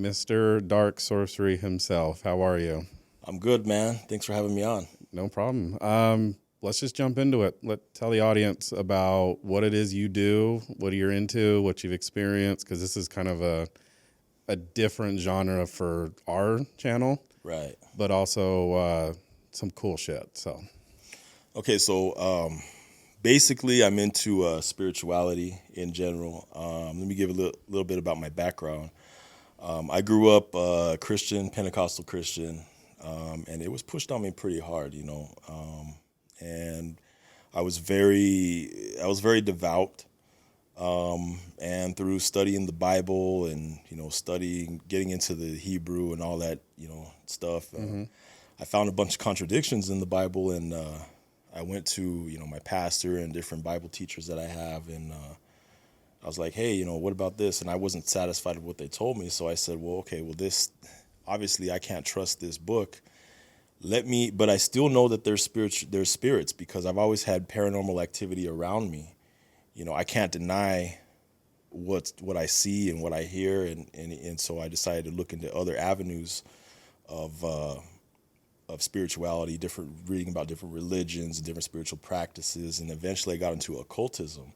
Mr. Dark Sorcery himself. How are you? I'm good, man. Thanks for having me on. No problem. Let's just jump into it. Tell the audience about what it is you do, what you're into, what you've experienced, because this is kind of a different genre for our channel, Right. but also some cool shit. So, Okay, so basically, I'm into spirituality in general. Let me give a little bit about my background. I grew up Christian, Pentecostal Christian, and it was pushed on me pretty hard, and I was very devout. And through studying the Bible and getting into the Hebrew and all that stuff, I found a bunch of contradictions in the Bible, and I went to my pastor and different Bible teachers that I have, and I was like, hey, what about this? And I wasn't satisfied with what they told me, so I said, well, okay, well, this obviously I can't trust this book. But I still know that there's spirits because I've always had paranormal activity around me. I can't deny what I see and what I hear, and so I decided to look into other avenues of spirituality, reading about different religions and different spiritual practices, and eventually I got into occultism.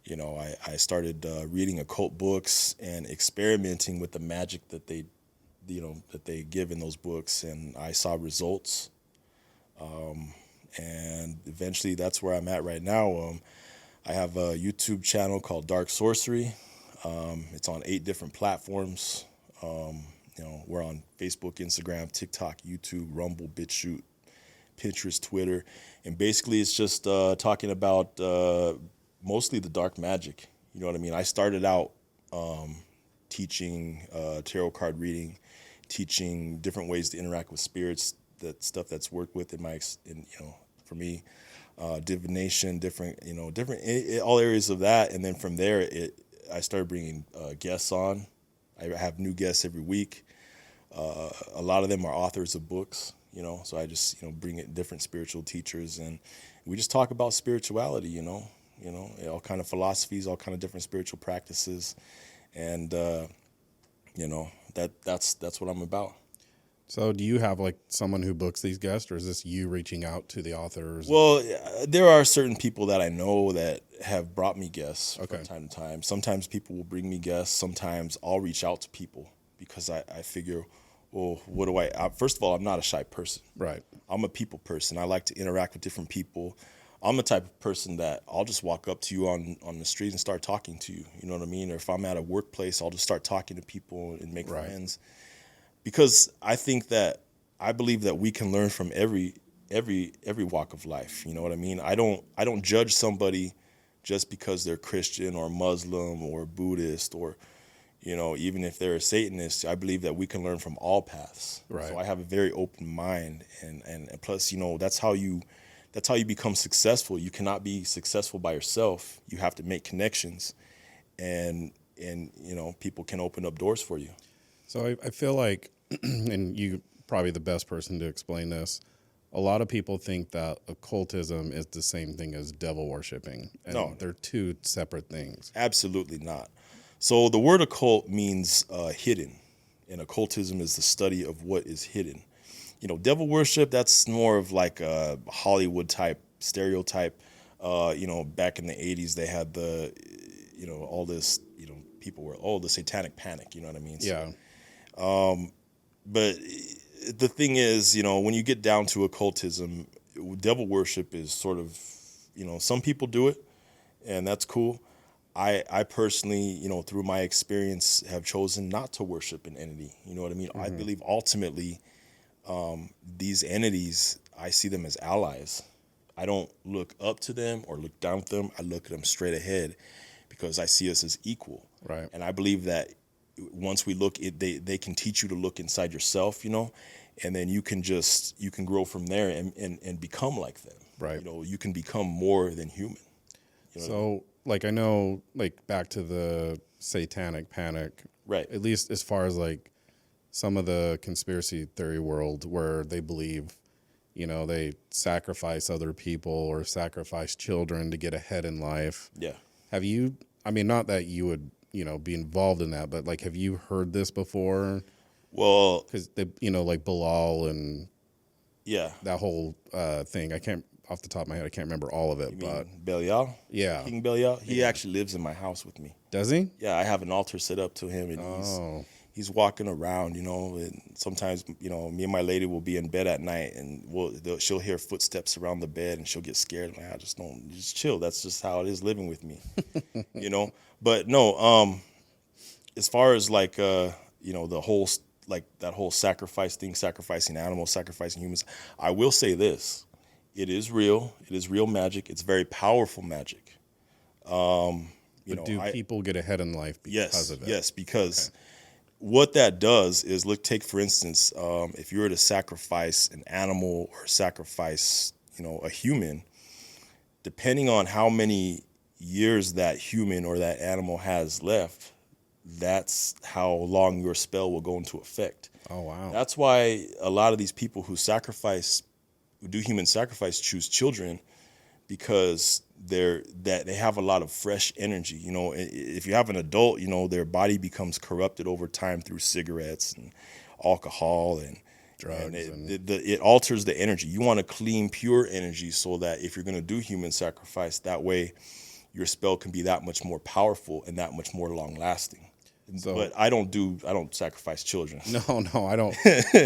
I started reading occult books and experimenting with the magic that they give in those books, and I saw results. And eventually, that's where I'm at right now. I have a YouTube channel called Dark Sorcery. It's on 8 different platforms. We're on Facebook, Instagram, TikTok, YouTube, Rumble, BitChute, Pinterest, Twitter, and basically it's just talking about mostly the dark magic. You know what I mean? I started out teaching tarot card reading, teaching different ways to interact with spirits, that stuff that's worked with for me. Divination, different all areas of that, and then from there, I started bringing guests on. I have new guests every week. A lot of them are authors of books, so I just bring in different spiritual teachers, and we just talk about spirituality, all kind of philosophies, all kind of different spiritual practices, and that's what I'm about. So do you have like someone who books these guests, or is this you reaching out to the authors? Well, there are certain people that I know that have brought me guests from time to time. Sometimes people will bring me guests. Sometimes I'll reach out to people because I figure, well, what do first of all, I'm not a shy person. Right. I'm a people person. I like to interact with different people. I'm the type of person that I'll just walk up to you on the street and start talking to you. You know what I mean? Or if I'm at a workplace, I'll just start talking to people and make friends. Because I believe that we can learn from every walk of life. You know what I mean? I don't judge somebody just because they're Christian or Muslim or Buddhist or even if they're a Satanist. I believe that we can learn from all paths. Right. So I have a very open mind, and plus that's how you become successful. You cannot be successful by yourself. You have to make connections, and people can open up doors for you. So I feel like, and you probably the best person to explain this, a lot of people think that occultism is the same thing as devil worshiping. And no, they're two separate things. Absolutely not. So the word occult means hidden, and occultism is the study of what is hidden. Devil worship, that's more of like a Hollywood type stereotype. Back in the 80s, they had the, all this, people were, the satanic panic, you know what I mean? Yeah. But the thing is, when you get down to occultism, devil worship is sort of, some people do it, and that's cool. I personally, through my experience, have chosen not to worship an entity. You know what I mean? Mm-hmm. I believe ultimately these entities, I see them as allies. I don't look up to them or look down at them. I look at them straight ahead because I see us as equal. Right. And I believe that once we look, they can teach you to look inside yourself, and then you can grow from there and become like them. Right. You can become more than human. So, like, I know, like, back to the satanic panic. Right. At least as far as, like, some of the conspiracy theory world where they believe, they sacrifice other people or sacrifice children to get ahead in life. Yeah. Have you, not that you would be involved in that, but like, have you heard this before? Well, Because like Bilal and yeah. that whole thing. I can't, off the top of my head, I can't remember all of it, You but mean Belial? yeah. King Belial? He actually lives in my house with me. Does he? Yeah, I have an altar set up to him, and he's walking around, and sometimes, me and my lady will be in bed at night, and she'll hear footsteps around the bed, and she'll get scared. Like, I just chill. That's just how it is living with me, But no, as far as like, the whole, like that whole sacrifice thing, sacrificing animals, sacrificing humans, I will say this. It is real. It is real magic. It's very powerful magic. But do people get ahead in life because of it? Yes, because what that does is, take for instance, if you were to sacrifice an animal or sacrifice, a human, depending on how many years that human or that animal has left, that's how long your spell will go into effect. Oh, wow. That's why a lot of these people who do human sacrifice choose children, because they have a lot of fresh energy. If you have an adult, their body becomes corrupted over time through cigarettes and alcohol and drugs. It alters the energy. You want a clean, pure energy, so that if you're going to do human sacrifice, that way your spell can be that much more powerful and that much more long lasting. But I don't sacrifice children. No, I don't.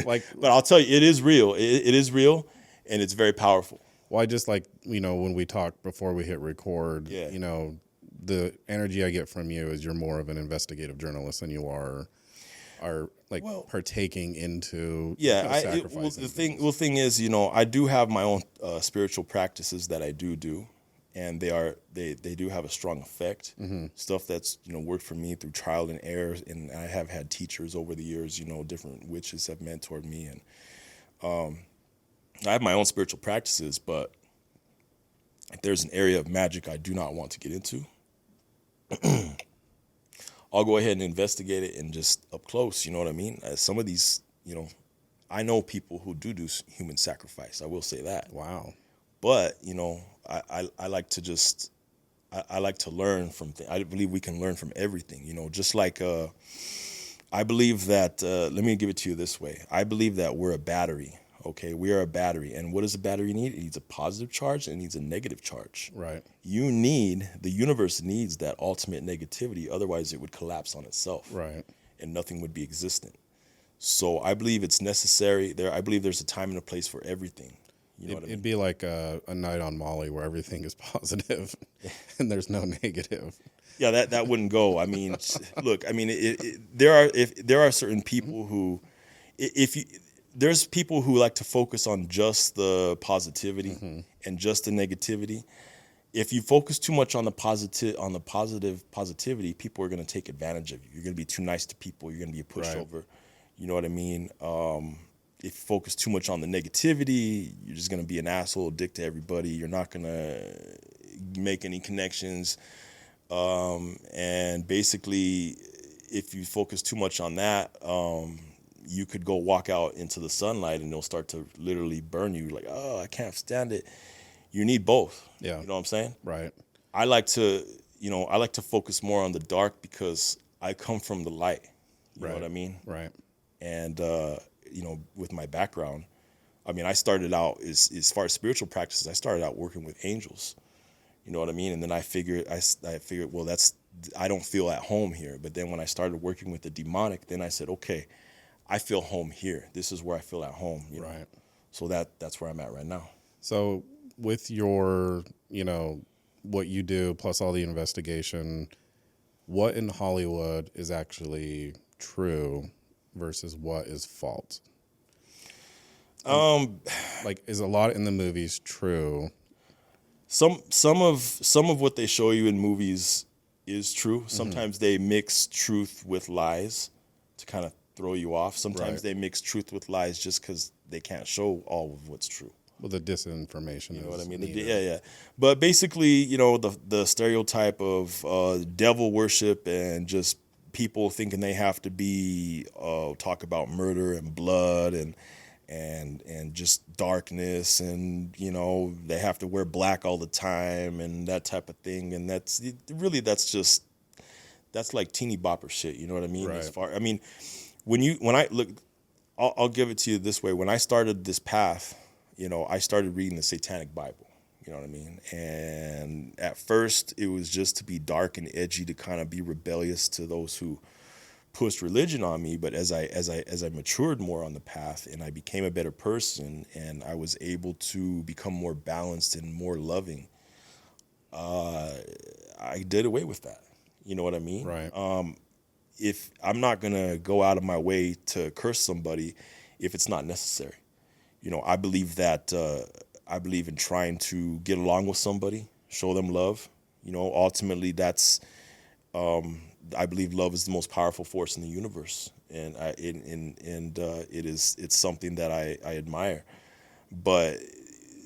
But I'll tell you, it is real. It is real, and it's very powerful. Well, I just when we talk before we hit record, the energy I get from you is you're more of an investigative journalist than you are partaking into sacrificing. The thing is, I do have my own spiritual practices that I do. And they do have a strong effect. Mm-hmm. Stuff that's worked for me through trial and error, and I have had teachers over the years. Different witches have mentored me, and I have my own spiritual practices. But if there's an area of magic I do not want to get into, I'll go ahead and investigate it, and just up close. You know what I mean? Some of these, I know people who do human sacrifice. I will say that. Wow. But I like to just I like to learn from things. I believe we can learn from everything. Just like I believe that. Let me give it to you this way. I believe that we're a battery. Okay, we are a battery, and what does a battery need? It needs a positive charge and it needs a negative charge. Right. The universe needs that ultimate negativity. Otherwise, it would collapse on itself. Right. And nothing would be existent. So I believe it's necessary. I believe there's a time and a place for everything. It'd be like a night on Molly where everything is positive and there's no negative. Yeah, that wouldn't go. I mean, look, I mean, there are certain people who, there's people who like to focus on just the positivity and just the negativity. If you focus too much on the positivity, people are going to take advantage of you. You're going to be too nice to people. You're going to be a pushover. You know what I mean? If you focus too much on the negativity, you're just going to be an asshole, a dick to everybody. You're not going to make any connections. And basically, if you focus too much on that, you could go walk out into the sunlight and they'll start to literally burn you. Like, oh, I can't stand it. You need both. Yeah. You know what I'm saying? Right. I like to focus more on the dark because I come from the light. You know what I mean? Right. And, with my background, I mean, I started out as far as spiritual practices, I started out working with angels. You know what I mean? And then I figured, well, I don't feel at home here. But then when I started working with the demonic, then I said, okay, I feel home here. This is where I feel at home. You know? Right. So that's where I'm at right now. So with your, what you do plus all the investigation, what in Hollywood is actually true versus what is false? Is a lot in the movies true? Some of what they show you in movies is true. Sometimes they mix truth with lies to kind of throw you off. Sometimes they mix truth with lies just because they can't show all of what's true. Well, the disinformation. You know what I mean? Yeah. But basically, the stereotype of devil worship and just people thinking they have to be talk about murder and blood and just darkness and they have to wear black all the time and that type of thing, and that's that's like teeny bopper shit. You know what I mean? Right. I mean, when I look, I'll give it to you this way. When I started this path, you know, I started reading the Satanic Bible. You know what I mean? And at first, it was just to be dark and edgy, to kind of be rebellious to those who pushed religion on me. But as I matured more on the path, and I became a better person, and I was able to become more balanced and more loving, I did away with that. You know what I mean? Right. If I'm not gonna go out of my way to curse somebody if it's not necessary. You know, I believe that I believe in trying to get along with somebody, show them love. You know, ultimately that's I believe love is the most powerful force in the universe, and it's something that I admire. But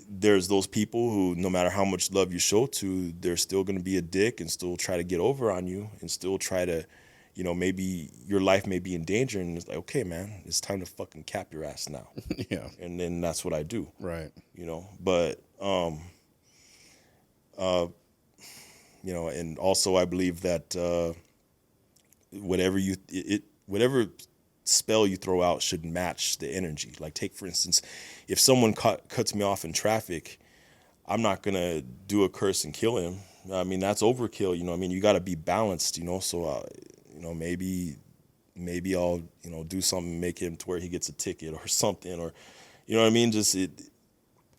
there's those people who, no matter how much love you show to, they're still going to be a dick and still try to get over on you and still try to, you know, maybe your life may be in danger, and it's like, okay, man, it's time to fucking cap your ass now. Yeah. And then that's what I do. Right. You know, but you know, and also I believe that whatever spell you throw out should match the energy. Like, take for instance, if someone cuts me off in traffic, I'm not gonna do a curse and kill him. I mean, that's overkill. You know, I mean, you got to be balanced. You know, so you know, maybe I'll, you know, do something, make him to where he gets a ticket or something, or, you know what I mean. Just you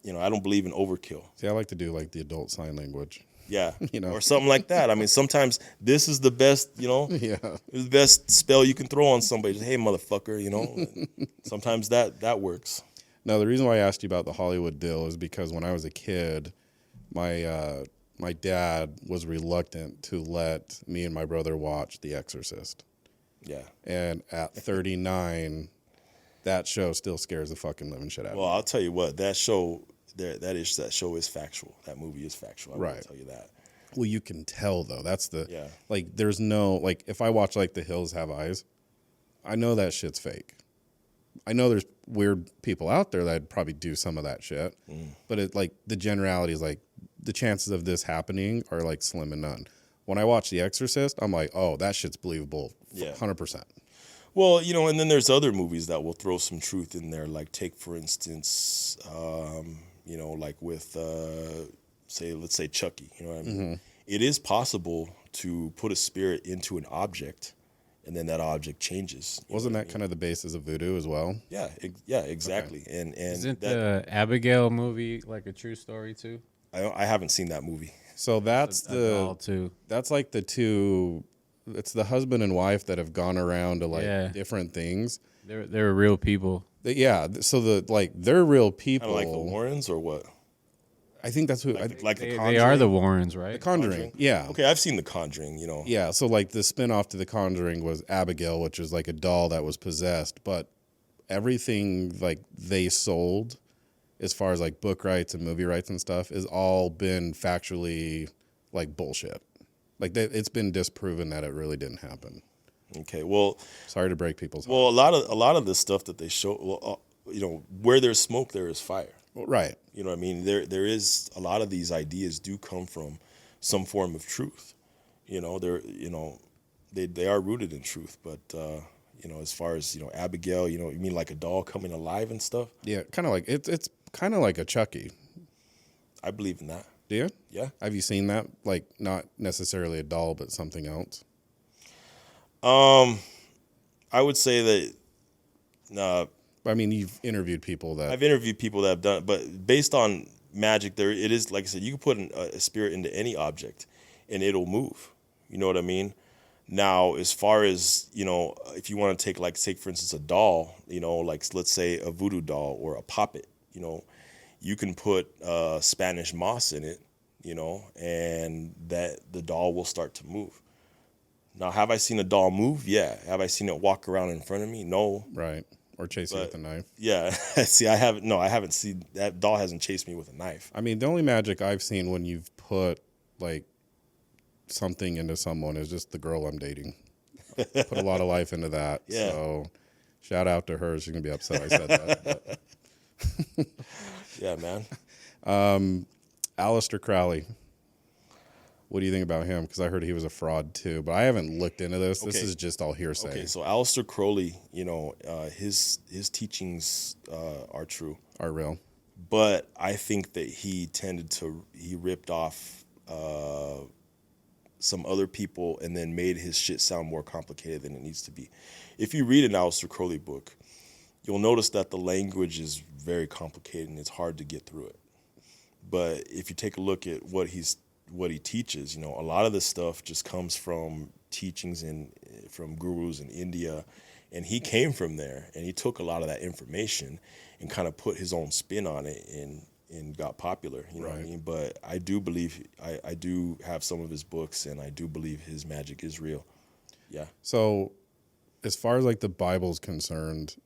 know, I don't believe in overkill. See, I like to do like the adult sign language. Yeah, You know, or something like that. I mean, sometimes this is the best, you know, yeah. the best spell you can throw on somebody. Just, hey, motherfucker, you know. Sometimes that works. No, the reason why I asked you about the Hollywood deal is because when I was a kid, my dad was reluctant to let me and my brother watch The Exorcist. Yeah. And at 39, that show still scares the fucking living shit out of me. Well, I'll tell you what, that show is factual. That movie is factual. I will tell you that. Well, you can tell though. That's the Yeah. like. There's no like. If I watch like The Hills Have Eyes, I know that shit's fake. I know there's weird people out there that probably do some of that shit, but it like the generality is like the chances of this happening are like slim and none. When I watch The Exorcist, I'm like, oh, that shit's believable, 100%. Well, you know, and then there's other movies that will throw some truth in there. Like, take for instance, you know, like with let's say Chucky. You know what I mean? Mm-hmm. It is possible to put a spirit into an object, and then that object changes. Wasn't that kind of the basis of voodoo as well? Yeah, exactly. Okay. And isn't the Abigail movie like a true story too? I haven't seen that movie. So that's that's like the two. It's the husband and wife that have gone around to like different things. They're real people. So they're real people. Kind of like the Warrens or what? I think that's who. The Conjuring. They are the Warrens, right? The Conjuring. Yeah. Okay, I've seen The Conjuring. You know. Yeah. So like the spinoff to The Conjuring was Abigail, which is like a doll that was possessed, but everything like they sold, as far as like book rights and movie rights and stuff, has all been factually like bullshit. Like it's been disproven that it really didn't happen. Okay, well, sorry to break people's hearts. Well, a lot of the stuff that they show, you know, where there's smoke, there is fire. Well, right. You know what I mean? There is a lot of these ideas do come from some form of truth. You know, they are rooted in truth. But you know, as far as, you know, Abigail, you know, you mean like a doll coming alive and stuff? Yeah, kind of like it's kind of like a Chucky. I believe in that. Do you? Yeah. Have you seen that? Like, not necessarily a doll, but something else? I would say that. I mean, you've interviewed people that. I've interviewed people that have done it, but based on magic, it is, like I said, you can put a spirit into any object, and it'll move. You know what I mean? Now, as far as, you know, if you want to take for instance a doll, you know, like let's say a voodoo doll or a puppet, you know. You can put Spanish moss in it, you know, and that the doll will start to move. Now, have I seen a doll move? Yeah. Have I seen it walk around in front of me? No. Right. Or chase you with a knife. Yeah. See, I haven't seen that doll hasn't chased me with a knife. I mean, the only magic I've seen when you've put like something into someone is just the girl I'm dating. Put a lot of life into that. Yeah. So shout out to her. She's going to be upset I said that. Yeah, man. Aleister Crowley. What do you think about him? Because I heard he was a fraud too, but I haven't looked into this. This Okay. is just all hearsay. Okay, so Aleister Crowley, his teachings are true, Are real. but I think that he ripped off some other people and then made his shit sound more complicated than it needs to be. If you read an Aleister Crowley book, you'll notice that the language is very complicated and it's hard to get through it. But if you take a look at what he teaches, a lot of this stuff just comes from teachings from gurus in India, and he came from there, and he took a lot of that information and kind of put his own spin on it and got popular. You know what I mean? But I do believe I do have some of his books, and I do believe his magic is real. Yeah. So, as far as like the Bible's concerned,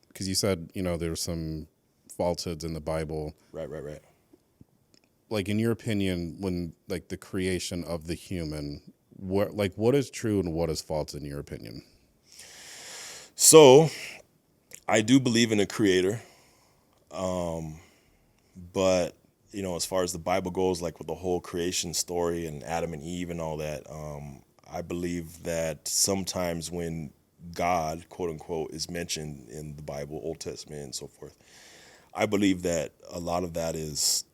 because you said there's some falsehoods in the Bible. Right. Like in your opinion, when like the creation of the human, what is true and what is false in your opinion? So, I do believe in a creator, but as far as the Bible goes, like with the whole creation story and Adam and Eve and all that, I believe that sometimes when God, quote unquote, is mentioned in the Bible, Old Testament and so forth, I believe that a lot of that is,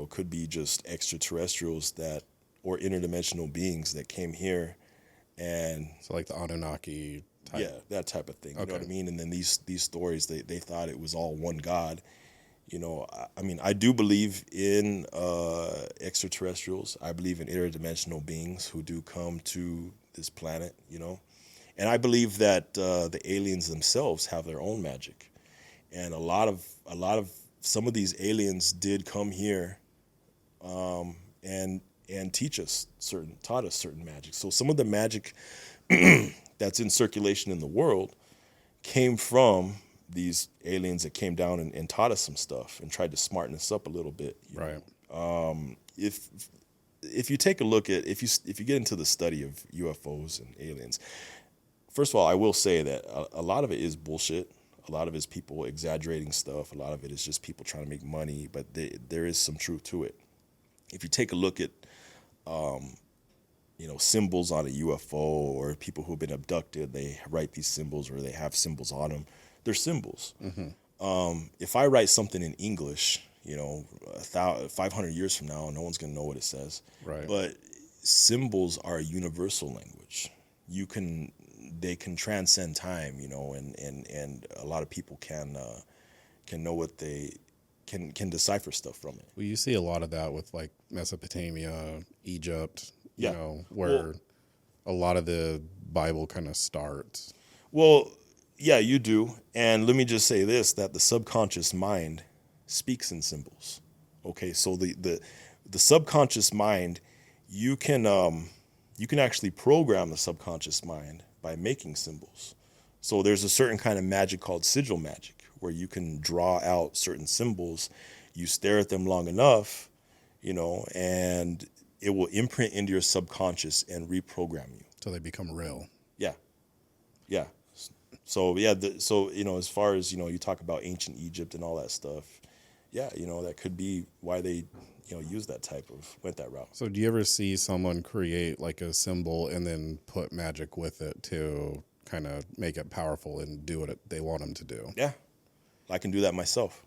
could be just extraterrestrials or interdimensional beings that came here, and so like the Anunnaki type. Yeah, that type of thing. You know what I mean? And then these stories, they thought it was all one God. I mean, I do believe in extraterrestrials. I believe in interdimensional beings who do come to this planet, and I believe that the aliens themselves have their own magic, and a lot of some of these aliens did come here, and taught us certain magic. So some of the magic that's in circulation in the world came from these aliens that came down and taught us some stuff and tried to smarten us up a little bit. Right. If you take a look at if you get into the study of UFOs and aliens, first of all, I will say that a lot of it is bullshit. A lot of it is people exaggerating stuff. A lot of it is just people trying to make money, but there is some truth to it. If you take a look at, symbols on a UFO or people who've been abducted, they write these symbols or they have symbols on them. They're symbols. Mm-hmm. If I write something in English, 500 years from now, no one's going to know what it says. Right. But symbols are a universal language. They can transcend time, and a lot of people can know what they can decipher stuff from it. Well, you see a lot of that with like Mesopotamia, Egypt, where a lot of the Bible kind of starts. Well, yeah, you do. And let me just say this, that the subconscious mind speaks in symbols. Okay, so the subconscious mind, you can actually program the subconscious mind by making symbols. So there's a certain kind of magic called sigil magic, where you can draw out certain symbols. You stare at them long enough, and it will imprint into your subconscious and reprogram you. So they become real. Yeah. So as far as you talk about ancient Egypt and all that stuff, that could be why they went that route. So do you ever see someone create like a symbol and then put magic with it to kind of make it powerful and do what they want them to do? Yeah, I can do that myself.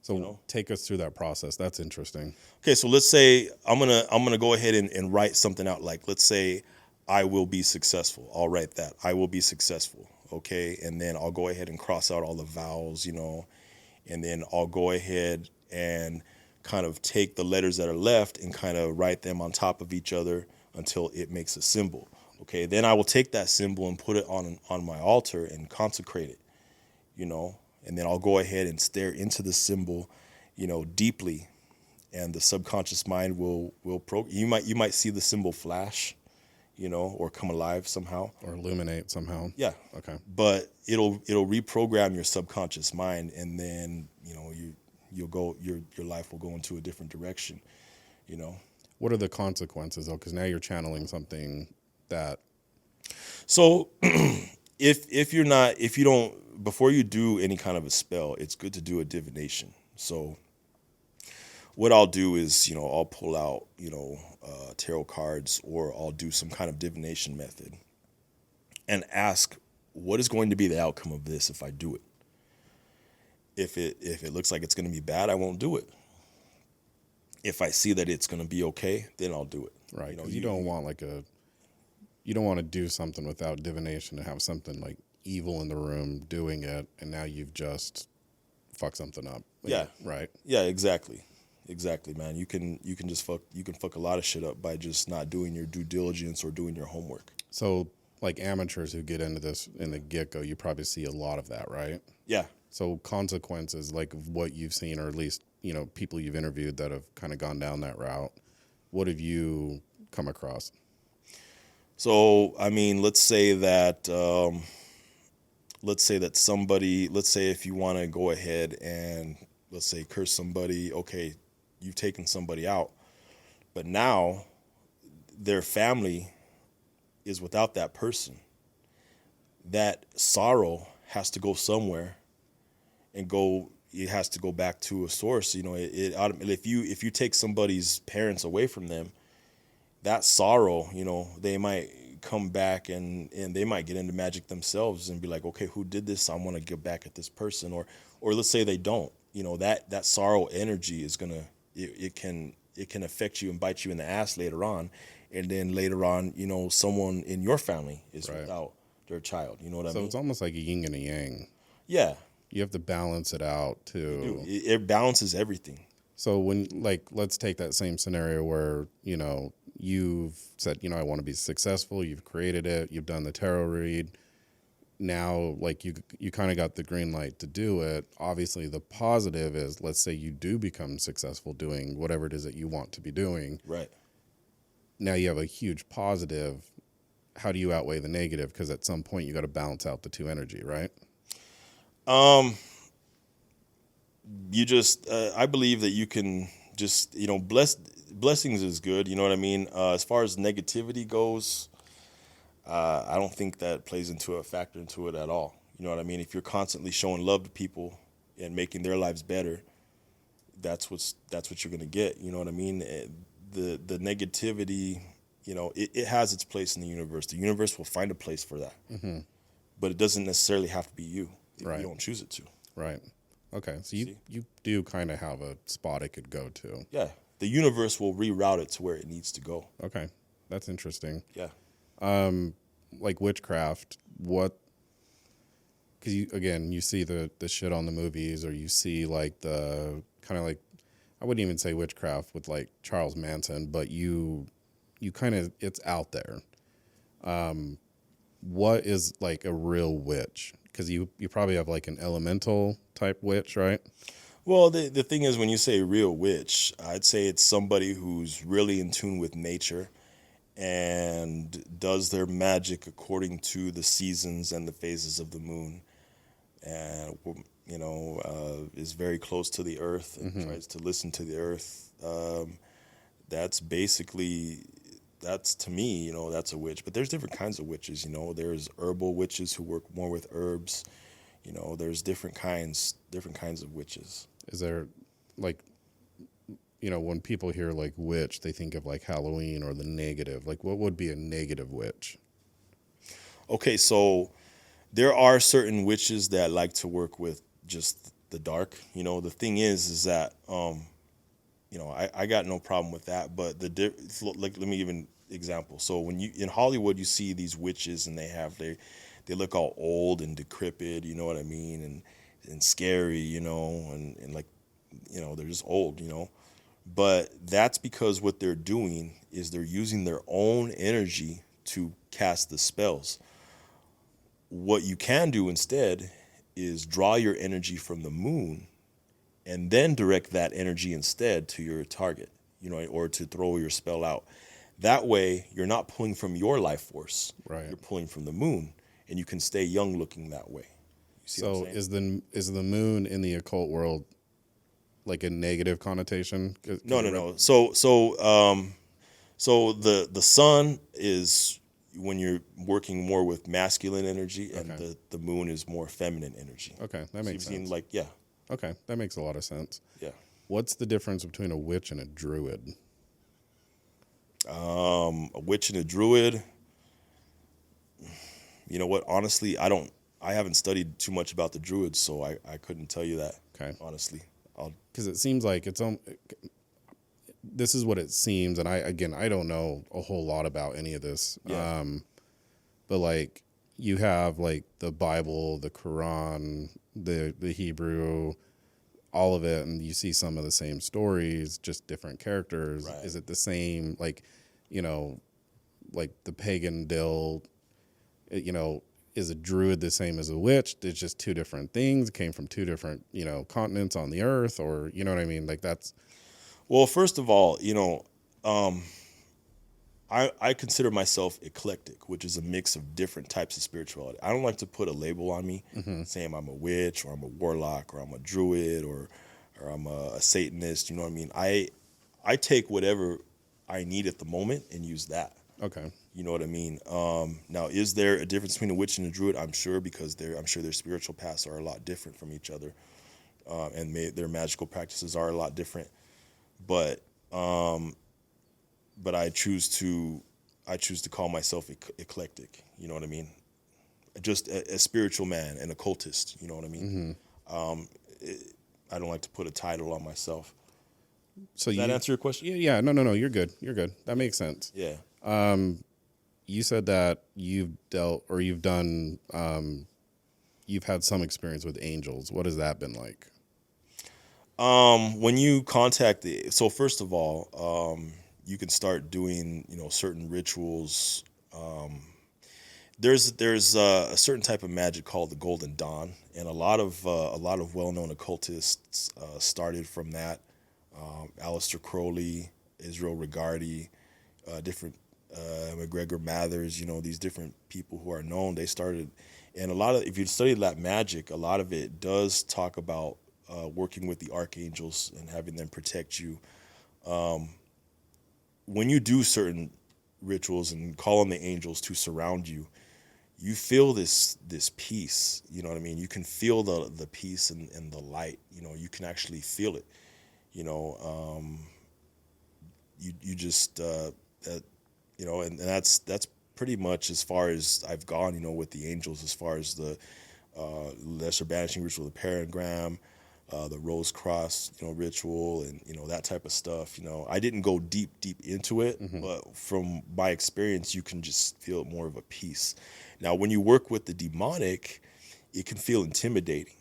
So take us through that process. That's interesting. Okay, so let's say I'm gonna go ahead and write something out. Like, let's say I will be successful. I'll write that. I will be successful. Okay, and then I'll go ahead and cross out all the vowels, and then I'll go ahead and kind of take the letters that are left and kind of write them on top of each other until it makes a symbol. Okay, then I will take that symbol and put it on my altar and consecrate it, and then I'll go ahead and stare into the symbol, deeply, and the subconscious mind will you might see the symbol flash, or come alive somehow, or illuminate somehow. Yeah. Okay. But it'll reprogram your subconscious mind, and then your life will go into a different direction. What are the consequences though? Because now you're channeling something that. So, if you don't, before you do any kind of a spell, it's good to do a divination. So, what I'll do is, I'll pull out, tarot cards, or I'll do some kind of divination method and ask, what is going to be the outcome of this if I do it? If it looks like it's going to be bad, I won't do it. If I see that it's going to be okay, then I'll do it. Right. 'Cause you don't want you don't want to do something without divination and have something like evil in the room doing it, and now you've just fucked something up. Yeah. Right. Yeah, exactly. Exactly, man. You can fuck a lot of shit up by just not doing your due diligence or doing your homework. So like amateurs who get into this in the get-go, you probably see a lot of that, right? Yeah. So consequences, like of what you've seen, or at least, people you've interviewed that have kind of gone down that route, what have you come across? So, I mean, let's say that somebody, let's say if you want to go ahead and, let's say, curse somebody, okay, you've taken somebody out, but now their family is without that person. That sorrow has to go somewhere, and it has to go back to a source. If you take somebody's parents away from them, that sorrow, they might come back and they might get into magic themselves and be like, okay, who did this? I want to get back at this person. Or let's say they don't, that sorrow energy is it can affect you and bite you in the ass later on. And then later on, someone in your family is Right. without their child. You know what I So mean? it's almost like a yin and a yang. Yeah. You have to balance it out too. It balances everything. So when, like, let's take that same scenario where, you've said, I want to be successful. You've created it. You've done the tarot read. Now, like, you kind of got the green light to do it. Obviously, the positive is, let's say you do become successful doing whatever it is that you want to be doing. Right. Now you have a huge positive. How do you outweigh the negative? Because at some point you got to balance out the two energy, right? You just, I believe that you can just, blessings is good. You know what I mean? As far as negativity goes, I don't think that plays into a factor into it at all. You know what I mean? If you're constantly showing love to people and making their lives better, that's what you're going to get. You know what I mean? The negativity, it has its place in the universe. The universe will find a place for that. Mm-hmm. But it doesn't necessarily have to be you if Right. you don't choose it to. Right. Okay. So you do kind of have a spot it could go to. Yeah. The universe will reroute it to where it needs to go. Okay. That's interesting. Yeah. Like witchcraft, what, because you see the shit on the movies, or you see like the kind of like, I wouldn't even say witchcraft with like Charles Manson, but you kind of, it's out there. What is like a real witch? Because you probably have like an elemental type witch, right? Well, the thing is, when you say real witch, I'd say it's somebody who's really in tune with nature and does their magic according to the seasons and the phases of the moon, and is very close to the earth and tries to listen to the earth. That's to me, that's a witch. But there's different kinds of witches. There's herbal witches who work more with herbs. There's different kinds of witches. Is there like, when people hear like witch, they think of like Halloween or the negative. Like, what would be a negative witch? Okay, so there are certain witches that like to work with just the dark. The thing is that I got no problem with that. But let me give an example. So when in Hollywood you see these witches and they look all old and decrepit, you know what I mean, and scary, and like, they're just old, But that's because what they're doing is they're using their own energy to cast the spells. What you can do instead is draw your energy from the moon and then direct that energy instead to your target, or to throw your spell out. That way, you're not pulling from your life force. Right. You're pulling from the moon, and you can stay young looking that way. You see So what I'm saying? is the moon in the occult world like a negative connotation? No. So the sun is when you're working more with masculine energy, and Okay. the moon is more feminine energy. Okay, that makes sense. Yeah. Okay, that makes a lot of sense. Yeah. What's the difference between a witch and a druid? A witch and a druid. You know what? Honestly, I haven't studied too much about the druids, so I couldn't tell you that. Okay. Honestly, Because it seems like this is what it seems, and I don't know a whole lot about any of this. Yeah. But like you have like the Bible, the Quran, the Hebrew, all of it, and you see some of the same stories, just different characters. Right. Is it the same? Like, like the pagan deal. Is a druid the same as a witch? It's just two different things. It came from two different, continents on the earth, or you know what I mean? Like that's. Well, first of all, I consider myself eclectic, which is a mix of different types of spirituality. I don't like to put a label on me, saying I'm a witch or I'm a warlock or I'm a druid or I'm a Satanist. You know what I mean? I take whatever I need at the moment and use that. Okay. You know what I mean? Now, is there a difference between a witch and a druid? I'm sure, because I'm sure their spiritual paths are a lot different from each other, and their magical practices are a lot different. But I choose to call myself eclectic. You know what I mean? Just a spiritual man, an occultist. You know what I mean? I don't like to put a title on myself. So Does that answer your question? Yeah. No. You're good. That makes sense. Yeah. You said that you've had some experience with angels. What has that been like? When you contact so first of all, you can start doing, certain rituals. There's a certain type of magic called the Golden Dawn, and a lot of well-known occultists started from that. Aleister Crowley, Israel Regardie, different McGregor Mathers, these different people who are known, they started, and if you study that magic, a lot of it does talk about working with the archangels and having them protect you. When you do certain rituals and call on the angels to surround you, you feel this peace. You know what I mean? You can feel the peace and the light. You can actually feel it. You just and that's pretty much as far as I've gone, with the angels, as far as the lesser banishing ritual, the pentagram, the rose cross, ritual, and that type of stuff. I didn't go deep into it, but from my experience, you can just feel more of a peace. Now, when you work with the demonic, it can feel intimidating,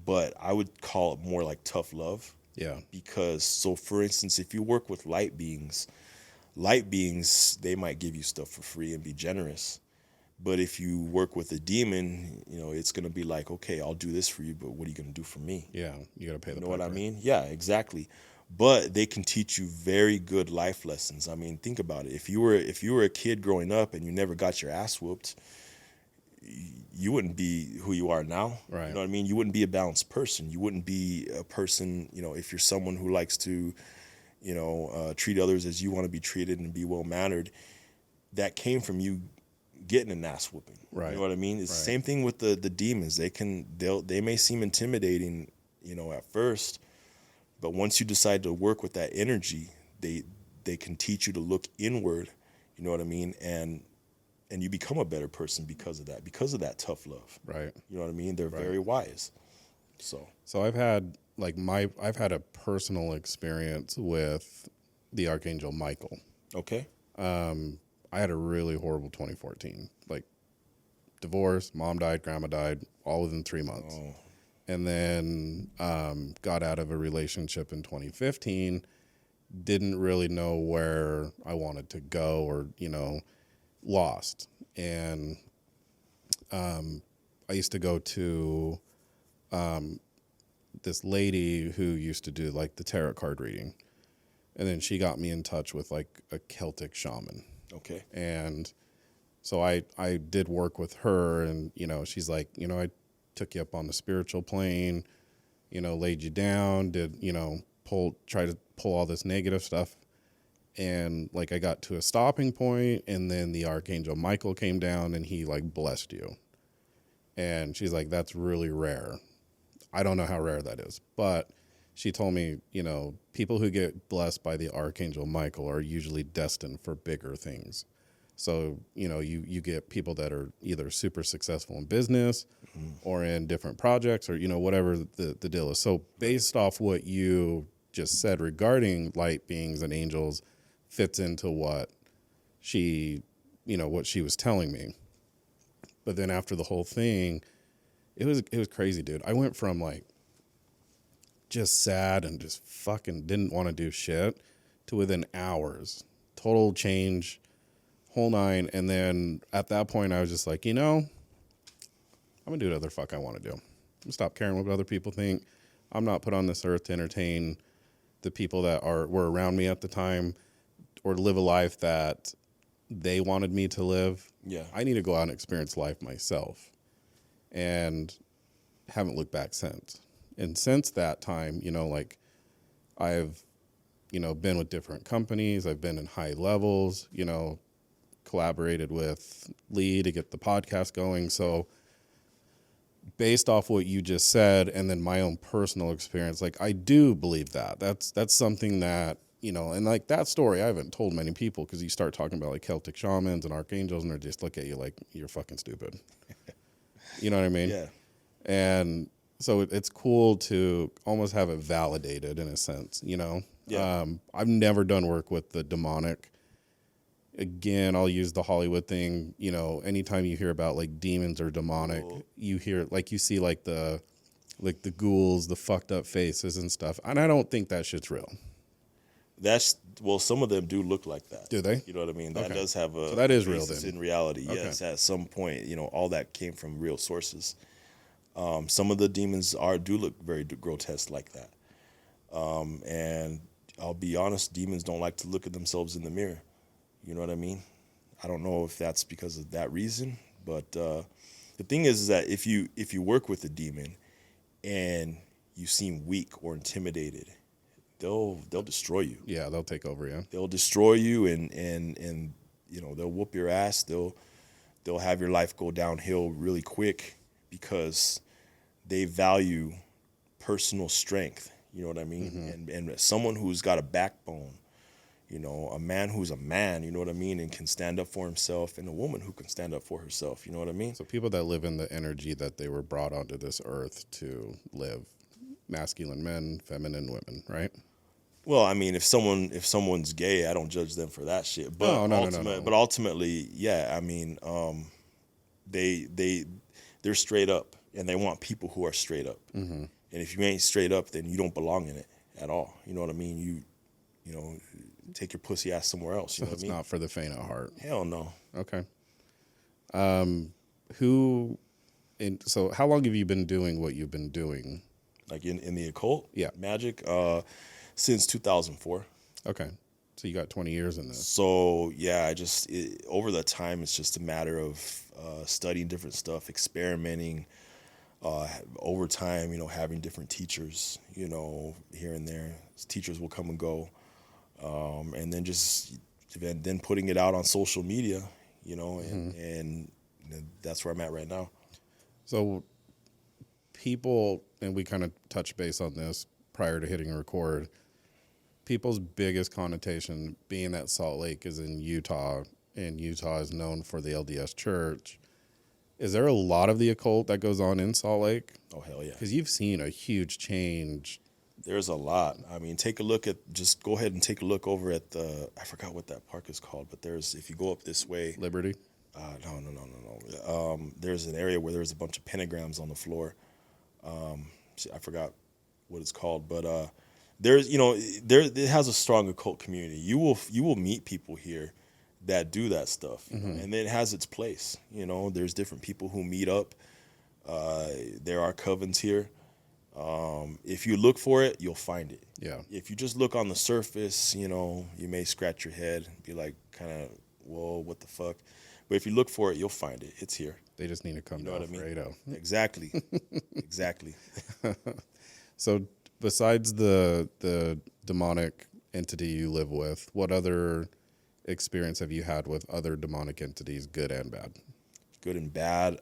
but I would call it more like tough love. Yeah. Because, so for instance, if you work with light beings, they might give you stuff for free and be generous. But if you work with a demon, it's going to be like, okay, I'll do this for you, but what are you going to do for me? Yeah, you got to pay the piper. What I piper. mean? Yeah, exactly. But they can teach you very good life lessons. I mean, think about it. If you were a kid growing up and you never got your ass whooped, you wouldn't be who you are now. Right. You know what I mean? You wouldn't be a balanced person. You wouldn't be a person, if you're someone who likes to, treat others as you want to be treated and be well-mannered, that came from you getting an ass whooping. Right. You know what I mean? It's the same thing with the demons. They may seem intimidating, at first, but once you decide to work with that energy, they can teach you to look inward, you know what I mean? And you become a better person because of that tough love. Right. You know what I mean? They're very wise. So I've had a personal experience with the Archangel Michael. Okay. I had a really horrible 2014. Like, divorce, mom died, grandma died, all within 3 months. Oh. And then got out of a relationship in 2015. Didn't really know where I wanted to go, or, lost. And I used to go to this lady who used to do like the tarot card reading. And then she got me in touch with like a Celtic shaman. Okay. And so I did work with her, and, she's like, I took you up on the spiritual plane, laid you down, did, try to pull all this negative stuff. And like, I got to a stopping point, and then the Archangel Michael came down and he like blessed you. And she's like, that's really rare. I don't know how rare that is, but she told me, people who get blessed by the Archangel Michael are usually destined for bigger things. So, you get people that are either super successful in business or in different projects or, whatever the deal is. So based off what you just said regarding light beings and angels fits into what what she was telling me. But then after the whole thing, it was crazy, dude. I went from like just sad and just fucking didn't want to do shit to within hours, total change, whole nine. And then at that point I was just like, I'm gonna do whatever the fuck I want to do. I'm gonna stop caring what other people think. I'm not put on this earth to entertain the people that were around me at the time or to live a life that they wanted me to live. Yeah. I need to go out and experience life myself. And haven't looked back since. And since that time, I've, been with different companies. I've been in high levels, collaborated with Lee to get the podcast going. So based off what you just said and then my own personal experience, I do believe that. That's something that, and like that story I haven't told many people because you start talking about like Celtic shamans and archangels and they just look at you like you're fucking stupid. You know what I mean? Yeah. And so it's cool to almost have it validated in a sense, Yeah. I've never done work with the demonic. Again, I'll use the Hollywood thing. Anytime you hear about like demons or demonic, you hear you see like the ghouls, the fucked up faces and stuff. And I don't think that shit's real. Some of them do look like that. Do they? You know what I mean? That Okay. does have a So that is real basis then. in reality. Okay. Yes, at some point, all that came from real sources. Some of the demons do look very grotesque like that. And I'll be honest, demons don't like to look at themselves in the mirror. You know what I mean? I don't know if that's because of that reason, but the thing is that if you work with a demon and you seem weak or intimidated, they'll destroy you. Yeah, they'll take over, yeah. They'll destroy you and they'll whoop your ass. They'll have your life go downhill really quick because they value personal strength. You know what I mean? Mm-hmm. And someone who's got a backbone, a man who's a man, you know what I mean, and can stand up for himself, and a woman who can stand up for herself, you know what I mean? So people that live in the energy that they were brought onto this earth to live, masculine men, feminine women, right? Well, I mean, if someone's gay, I don't judge them for that shit. But No. But ultimately, yeah, I mean, they're straight up, and they want people who are straight up. Mm-hmm. And if you ain't straight up, then you don't belong in it at all. You know what I mean? You take your pussy ass somewhere else. You know what I mean? It's not for the faint of heart. Hell no. Okay. So how long have you been doing what you've been doing? Like in the occult? Yeah. Magic? Since 2004. Okay. So you got 20 years in this. So, yeah, over the time, it's just a matter of studying different stuff, experimenting, over time, having different teachers, here and there. Teachers will come and go. And then putting it out on social media, and that's where I'm at right now. So people, and we kind of touched base on this prior to hitting record, people's biggest connotation being that Salt Lake is in Utah, and Utah is known for the LDS Church. Is there a lot of the occult that goes on in Salt Lake? Oh, hell yeah. Because you've seen a huge change. There's a lot. I mean, just go ahead and take a look over at I forgot what that park is called, but if you go up this way. Liberty? No. There's an area where there's a bunch of pentagrams on the floor. I forgot what it's called, but it has a strong occult community. You will meet people here that do that stuff, and it has its place. There's different people who meet up. There are covens here. If you look for it, you'll find it. Yeah. If you just look on the surface, you may scratch your head and be like, kind of, whoa, what the fuck? But if you look for it, you'll find it. It's here. They just need to come to Alfredo. Exactly. Exactly. So besides the demonic entity you live with, what other experience have you had with other demonic entities, good and bad? Good and bad.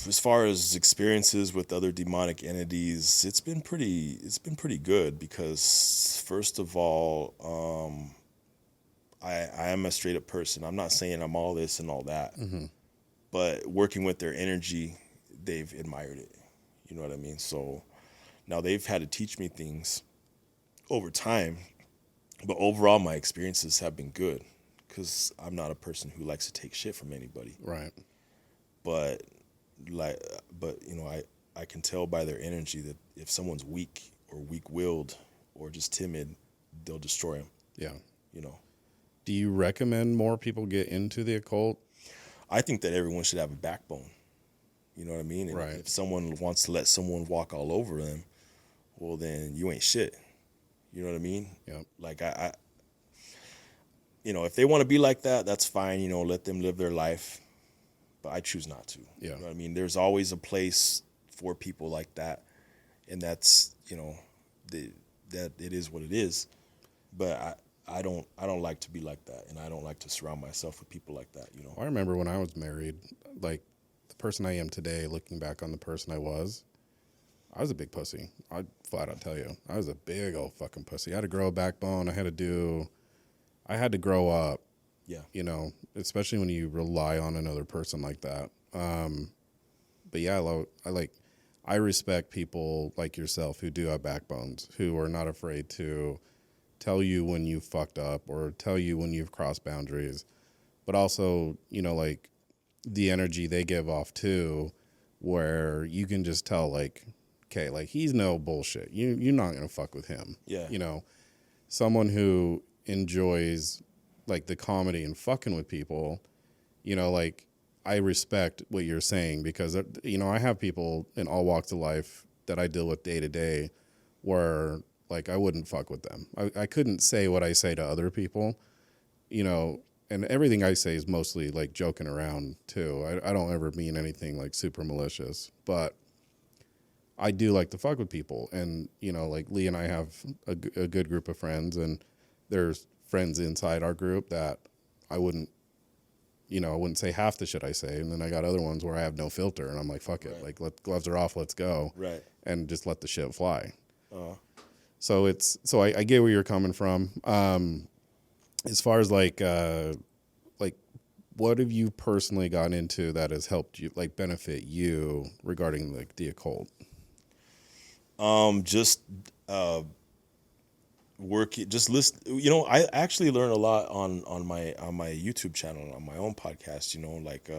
as far as experiences with other demonic entities, it's been pretty good because first of all, I am a straight up person. I'm not saying I'm all this and all that, but working with their energy, they've admired it. You know what I mean? So now they've had to teach me things over time, but overall my experiences have been good because I'm not a person who likes to take shit from anybody. Right. But you know, I can tell by their energy that if someone's weak or weak-willed or just timid, they'll destroy them. Yeah. You know. Do you recommend more people get into the occult? I think that everyone should have a backbone. You know what I mean? And right. If someone wants to let someone walk all over them, well, then you ain't shit. You know what I mean? Yeah. Like I you know, if they want to be like that, that's fine. You know, let them live their life. But I choose not to. Yeah. You know what I mean? There's always a place for people like that, and that's, you know, that it is what it is. But I don't like to be like that, and I don't like to surround myself with people like that. You know. I remember when I was married, like the person I am today, looking back on the person I was a big pussy. I'd flat out tell you, I was a big old fucking pussy. I had to grow a backbone. I had to grow up. Yeah. You know, especially when you rely on another person like that. But yeah, I respect people like yourself who do have backbones, who are not afraid to tell you when you fucked up or tell you when you've crossed boundaries, but also, you know, like the energy they give off too, where you can just tell like, okay, like he's no bullshit. You're not going to fuck with him. Yeah. You know, someone who enjoys like the comedy and fucking with people, you know, like I respect what you're saying because, you know, I have people in all walks of life that I deal with day to day where like I wouldn't fuck with them. I couldn't say what I say to other people, you know, and everything I say is mostly like joking around too. I don't ever mean anything like super malicious, but I do like to fuck with people. And, you know, like Lee and I have a good group of friends, and there's friends inside our group that I wouldn't say half the shit I say. And then I got other ones where I have no filter and I'm like, fuck it. Right. Like, gloves are off, let's go. Right. And just let the shit fly. Uh-huh. So I get where you're coming from. As far as like what have you personally gotten into that has helped you, like benefit you regarding like the occult? Just listen. You know, I actually learn a lot on my YouTube channel, on my own podcast. You know, like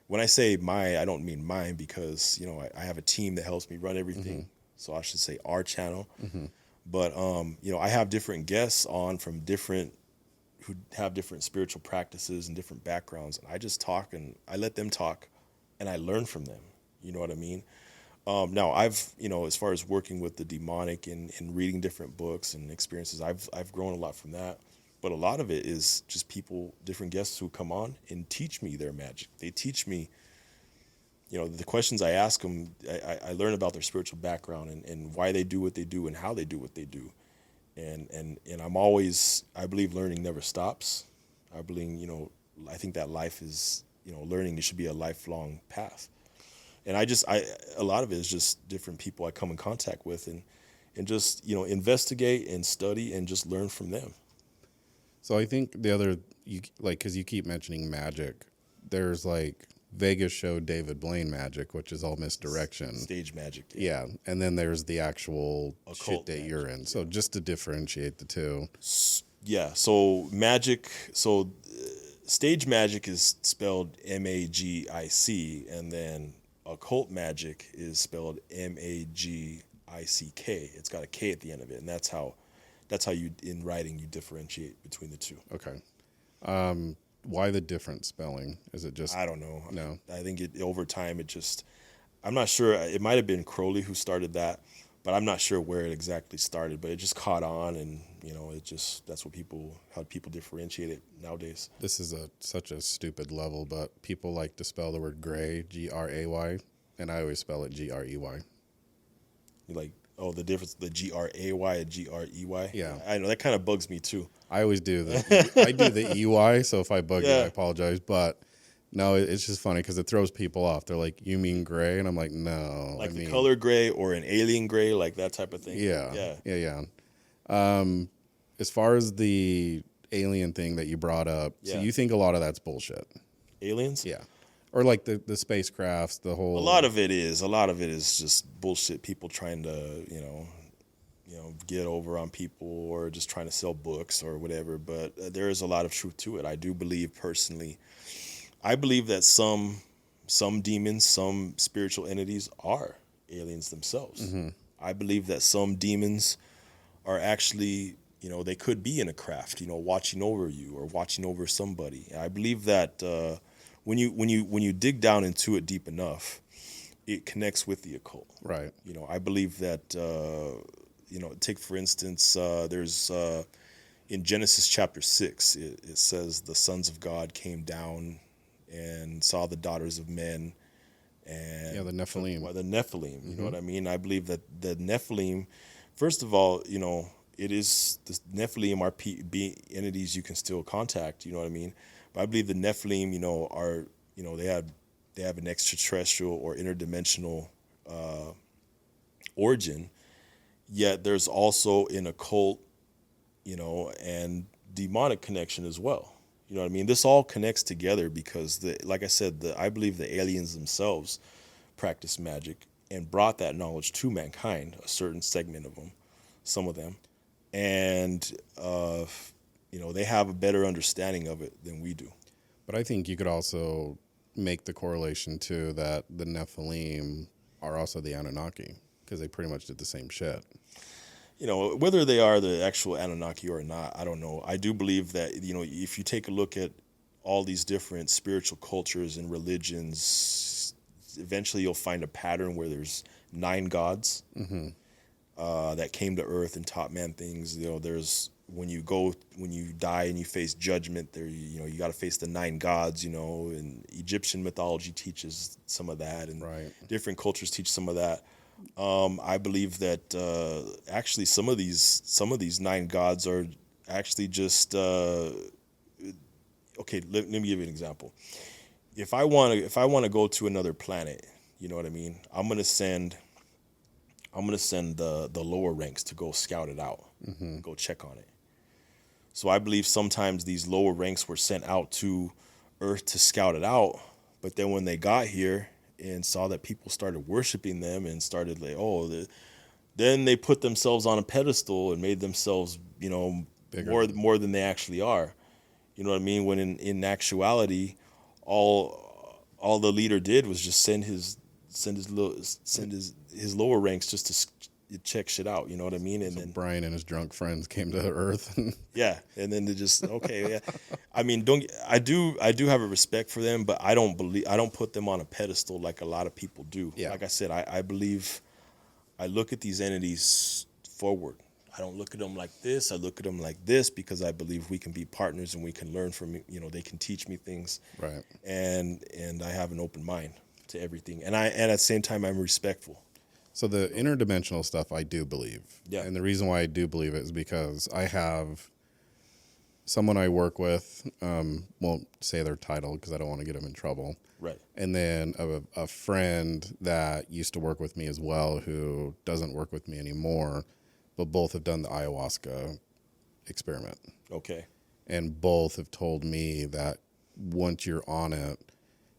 when I say I don't mean mine because, you know, I have a team that helps me run everything. So I should say our channel. But you know, I have different guests on from who have different spiritual practices and different backgrounds, and I just talk and I let them talk, and I learn from them. You know what I mean? Now I've, you know, as far as working with the demonic and reading different books and experiences, I've grown a lot from that. But a lot of it is just different guests who come on and teach me their magic. They teach me, you know, the questions I ask them, I learn about their spiritual background and why they do what they do and how they do what they do. And I'm always, I believe learning never stops. I believe, you know, I think that life is, you know, learning, it should be a lifelong path. And a lot of it is just different people I come in contact with and just, you know, investigate and study and just learn from them. So I think because you keep mentioning magic, there's like Vegas show David Blaine magic, which is all misdirection. Stage magic. Yeah. And then there's the actual Occult shit that you're in. So just to differentiate the two. Yeah. So stage magic is spelled MAGIC, and then occult magic is spelled MAGICK. It's got a K at the end of it, and that's how you, in writing, you differentiate between the two. Okay. Why the different spelling? Is it just... I don't know. No. I think over time I'm not sure. It might have been Crowley who started that, but I'm not sure where it exactly started. But it just caught on, and, you know, that's how people differentiate it nowadays. This is such a stupid level, but people like to spell the word gray, Gray, and I always spell it Grey. Like, oh, the difference, the Gray and Grey. Yeah, I know that kind of bugs me too. I always do I do the EY, so if I bug you, I apologize. But No, it's just funny because it throws people off. They're like, "You mean gray?" And I'm like, "No, Like I the mean color gray or an alien gray, like that type of thing. yeah, Yeah. yeah, yeah." As far as the alien thing that you brought up, so Yeah. you think a lot of that's bullshit, Aliens? yeah, or like the spacecrafts, the A whole lot of it is. A lot of it is just bullshit. People trying to, get over on people or just trying to sell books or whatever. But there is a lot of truth to it. I do believe personally. I believe that some demons, some spiritual entities are aliens themselves. I believe that some demons are actually, they could be in a craft, watching over you or watching over somebody. I believe that when you dig down into it deep enough, it connects with the occult. right. I believe that take for instance, there's in Genesis chapter 6, it says the sons of God came down and saw the daughters of men and Yeah, the Nephilim. the Nephilim. You know what I mean? I believe that the Nephilim, first of all, it is the Nephilim are entities you can still contact. You know what I mean? But I believe the Nephilim, are they have an extraterrestrial or interdimensional origin. Yet there's also an occult, and demonic connection as well. You know what I mean? This all connects together because, like I said, I believe the aliens themselves practice magic and brought that knowledge to mankind, a certain segment of them, some of them, and they have a better understanding of it than we do. But I think you could also make the correlation too that the Nephilim are also the Anunnaki because they pretty much did the same shit. Whether they are the actual Anunnaki or not, I don't know. I do believe that, if you take a look at all these different spiritual cultures and religions, eventually you'll find a pattern where there's 9 gods that came to earth and taught man things. There's when you die and you face judgment, there you got to face the 9 gods. And Egyptian mythology teaches some of that, and Right. different cultures teach some of that. I believe that actually some of these 9 gods are actually just okay. Let me give you an example. If I want to go to another planet, you know what I mean. I'm gonna send the lower ranks to go scout it out, go check on it. So I believe sometimes these lower ranks were sent out to Earth to scout it out, but then when they got here and saw that people started worshiping them and started then they put themselves on a pedestal and made themselves, Bigger. more than they actually are. You know what I mean? When in actuality, all the leader did was just send his lower ranks just to check shit out. You know what I mean? And So then Brian and his drunk friends came to Earth. yeah, and then they just okay. Yeah, I mean, I do have a respect for them, but I don't put them on a pedestal like a lot of people do. Yeah. Like I said, I believe I look at these entities forward. I don't look at them like this. I look at them like this because I believe we can be partners and we can learn from, they can teach me things. Right. And I have an open mind to everything. And at the same time, I'm respectful. So the interdimensional stuff, I do believe. Yeah. And the reason why I do believe it is because I have someone I work with, won't say their title because I don't want to get them in trouble. Right. And then a friend that used to work with me as well who doesn't work with me anymore, but both have done the ayahuasca experiment. Okay. And both have told me that once you're on it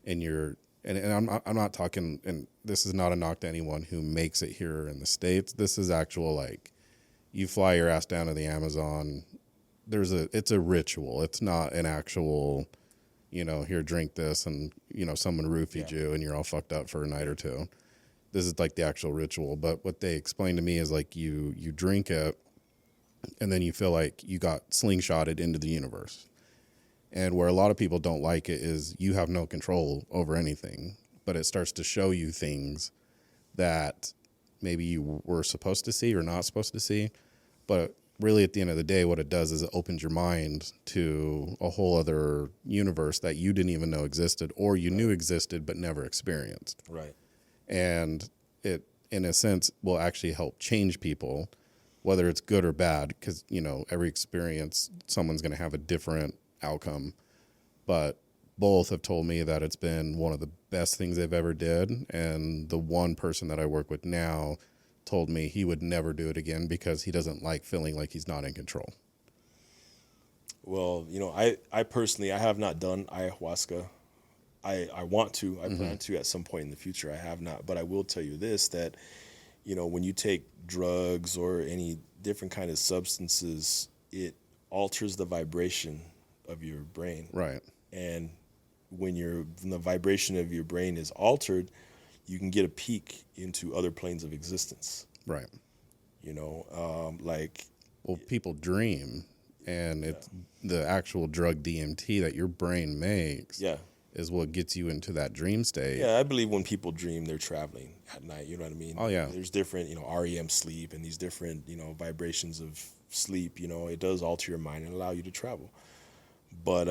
and I'm not talking, and this is not a knock to anyone who makes it here in the States. This is actual, like, you fly your ass down to the Amazon. It's a ritual. It's not an actual, here, drink this, and, someone roofied you and you're all fucked up for a night or two. This is like the actual ritual. But what they explained to me is like you drink it and then you feel like you got slingshotted into the universe. And where a lot of people don't like it is you have no control over anything, but it starts to show you things that maybe you were supposed to see or not supposed to see. But really at the end of the day, what it does is it opens your mind to a whole other universe that you didn't even know existed, or you knew existed but never experienced. Right. And it, in a sense, will actually help change people, whether it's good or bad, because, every experience, someone's going to have a different outcome. But both have told me that it's been one of the best things they've ever did. And the one person that I work with now told me he would never do it again because he doesn't like feeling like he's not in control. Well, I personally, I have not done ayahuasca. I want to. I plan to at some point in the future. I have not. But I will tell you this, that, when you take drugs or any different kind of substances, it alters the vibration of your brain. Right. And when the vibration of your brain is altered, you can get a peek into other planes of existence. Right. Well, people dream, and it's the actual drug DMT that your brain makes is what gets you into that dream state. Yeah, I believe when people dream, they're traveling at night. You know what I mean? Oh, yeah. There's different, REM sleep and these different, vibrations of sleep. It does alter your mind and allow you to travel. But,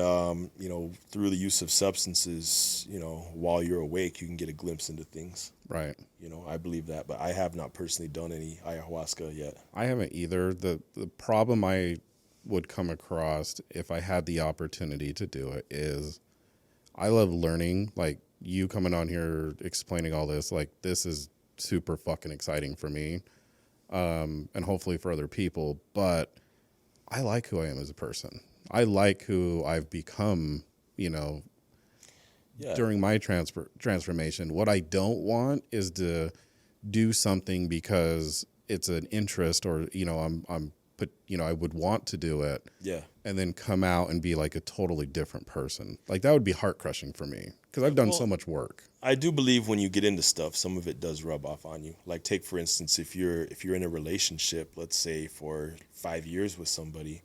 through the use of substances, while you're awake, you can get a glimpse into things. Right. I believe that, but I have not personally done any ayahuasca yet. I haven't either. The problem I would come across if I had the opportunity to do it is I love learning. Like you coming on here explaining all this, like this is super fucking exciting for me, and hopefully for other people. But I like who I am as a person. I like who I've become, during my transformation. What I don't want is to do something because it's an interest or, I would want to do it. Yeah. And then come out and be like a totally different person. Like that would be heart crushing for me because I've done so much work. I do believe when you get into stuff, some of it does rub off on you. Like take, for instance, if you're in a relationship, let's say for 5 years with somebody,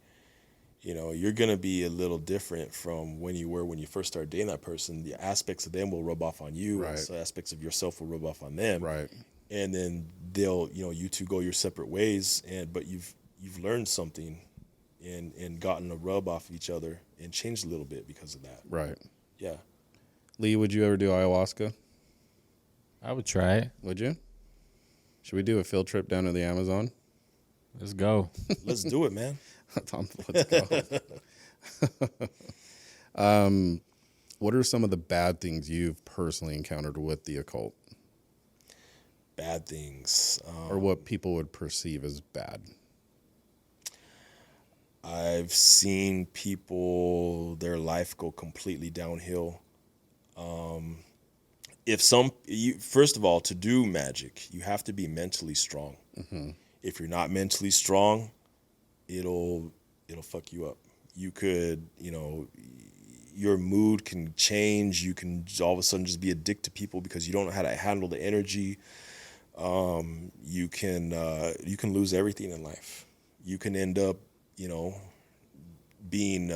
you're going to be a little different from when you were when you first started dating that person. The aspects of them will rub off on you. Right. And so aspects of yourself will rub off on them. Right. And then they'll, you two go your separate ways. But you've learned something and gotten a rub off of each other and changed a little bit because of that. Right. Yeah. Lee, would you ever do ayahuasca? I would try it. Would you? Should we do a field trip down to the Amazon? Let's go. Let's do it, man. Tom, let's go. What are some of the bad things you've personally encountered with the occult? Bad things. Or what people would perceive as bad? I've seen people, their life go completely downhill. First of all, to do magic, you have to be mentally strong. Mm-hmm. If you're not mentally strong, it'll fuck you up. You could, your mood can change. You can all of a sudden just be addicted to people because you don't know how to handle the energy. You can lose everything in life. You can end up, being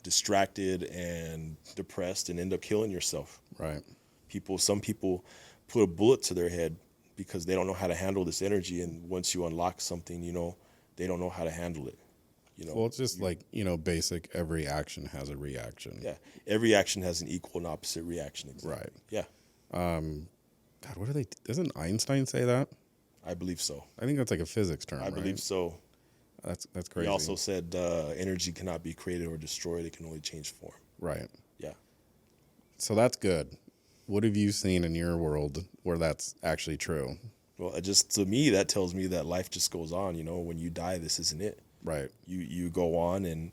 distracted and depressed and end up killing yourself. Right. Some people put a bullet to their head because they don't know how to handle this energy. And once you unlock something, they don't know how to handle it. Well, it's just basic. Every action has a reaction. Yeah. Every action has an equal and opposite reaction. Exactly. Right. Yeah. God, what are they? Doesn't Einstein say that? I believe so. I think that's like a physics term. I believe so. That's crazy. He also said energy cannot be created or destroyed. It can only change form. Right. Yeah. So that's good. What have you seen in your world where that's actually true? Well, to me, that tells me that life just goes on. When you die, this isn't it. Right. You go on, and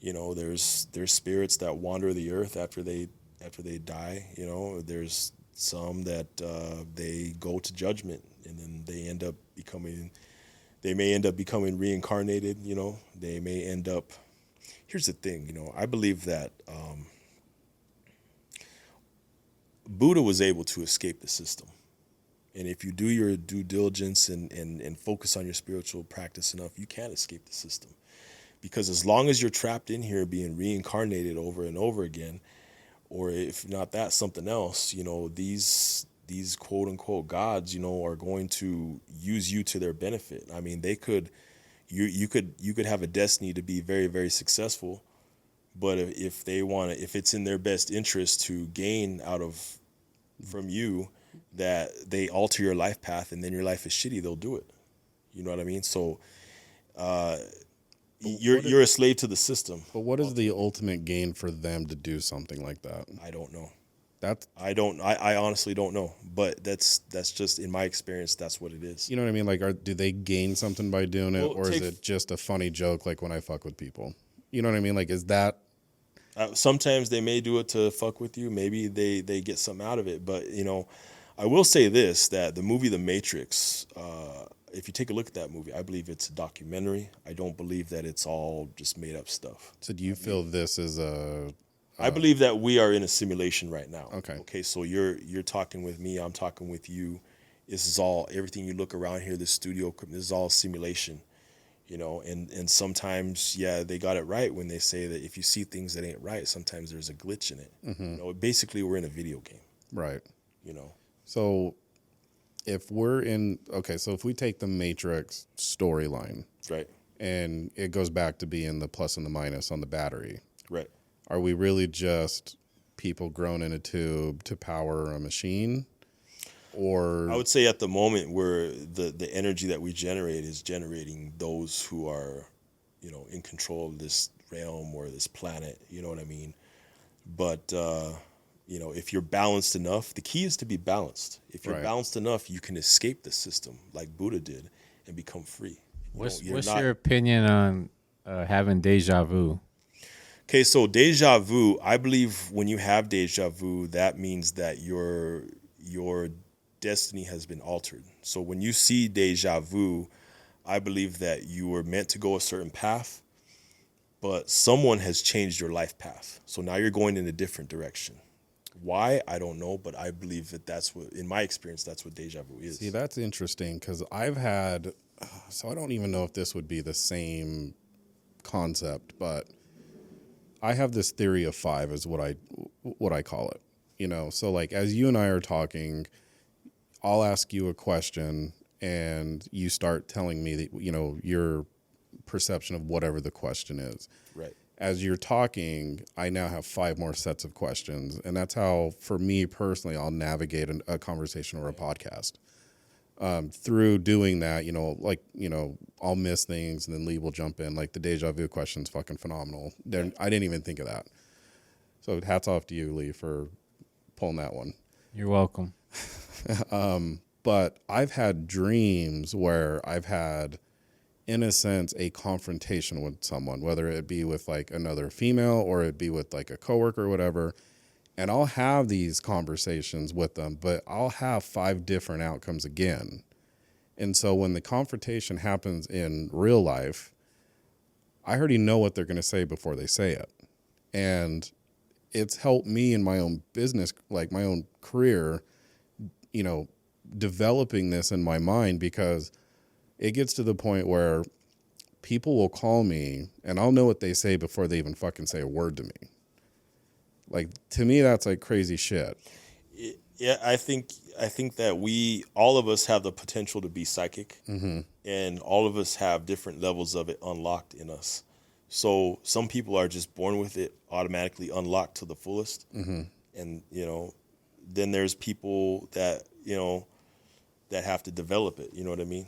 there's spirits that wander the earth after they die. There's some that they go to judgment, and then they may end up becoming reincarnated. They may end up. Here's the thing. I believe that Buddha was able to escape the system. And if you do your due diligence and focus on your spiritual practice enough, you can escape the system. Because as long as you're trapped in here being reincarnated over and over again, or if not that, something else, these quote unquote gods, are going to use you to their benefit. I mean, you could have a destiny to be very, very successful, but if it's in their best interest to gain from you, that they alter your life path and then your life is shitty, they'll do it. You know what I mean? So, you're a slave to the system. But what is the ultimate gain for them to do something like that? I don't know. That's I honestly don't know. But that's just in my experience. That's what it is. you know what I mean. Like, do they gain something by doing it, Well, or is it just a funny joke? Like when I fuck with people, you know what I mean. Like, is that Sometimes they may do it to fuck with you. Maybe they get something out of it. But I will say this: that the movie The Matrix. If you take a look at that movie, I believe it's a documentary. I don't believe that it's all just made up stuff. so? Do you feel this is a I believe that we are in a simulation right now. Okay. Okay. So you're talking with me. I'm talking with you. This is all everything you look around here. This studio. This is all simulation. And sometimes, yeah, they got it right when they say that if you see things that ain't right, sometimes there's a glitch in it. Basically, we're in a video game. right? You know. So if if we take the Matrix storyline Right. and it goes back to being the plus and the minus on the battery, Right. are we really just people grown in a tube to power a machine? Or I would say at the moment where the energy that we generate is generating those who are, in control of this realm or this planet. You know what I mean? But if you're balanced enough, the key is to be balanced. If you're Right. balanced enough, you can escape the system like Buddha did and become free. What's You're not- your opinion on having deja vu? Okay, so deja vu, I believe when you have deja vu, that means that your destiny has been altered. So when you see deja vu, I believe that you were meant to go a certain path, but someone has changed your life path. So now you're going in a different direction. Why? I don't know, but I believe that that's what, in my experience, that's what deja vu is. see, that's interesting because I've had, so I don't even know if this would be the same concept, but I have this theory of five is what I call it. So like as you and I are talking, I'll ask you a question and you start telling me that, your perception of whatever the question is. Right. As you're talking, I now have 5 more sets of questions. And that's how, for me personally, I'll navigate a conversation or a podcast. Through doing that, I'll miss things and then Lee will jump in. Like the deja vu question's fucking phenomenal. I didn't even think of that. So hats off to you, Lee, for pulling that one. You're welcome. But I've had dreams where I've had, in a sense, a confrontation with someone, whether it be with like another female or it be with like a coworker or whatever. And I'll have these conversations with them, but I'll have 5 different outcomes again. And so when the confrontation happens in real life, I already know what they're going to say before they say it. And it's helped me in my own business, like my own career, developing this in my mind, because it gets to the point where people will call me and I'll know what they say before they even fucking say a word to me. Like, to me, that's like crazy shit. Yeah, I think that all of us have the potential to be psychic, and all of us have different levels of it unlocked in us. So some people are just born with it automatically unlocked to the fullest, and then there's people that that have to develop it. You know what I mean?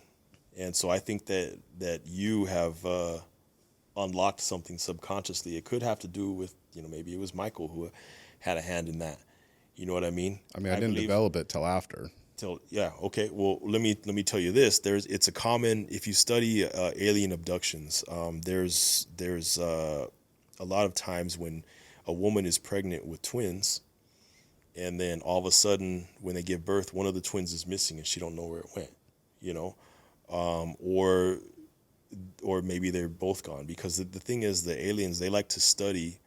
And so I think that you have unlocked something subconsciously. It could have to do with maybe it was Michael who had a hand in that. You know what I mean? I didn't develop it till after. Okay. Well, let me tell you this. It's a common, if you study alien abductions, there's a lot of times when a woman is pregnant with twins, and then all of a sudden when they give birth, one of the twins is missing and she don't know where it went. Or maybe they're both gone, because the thing is, the aliens, they like to study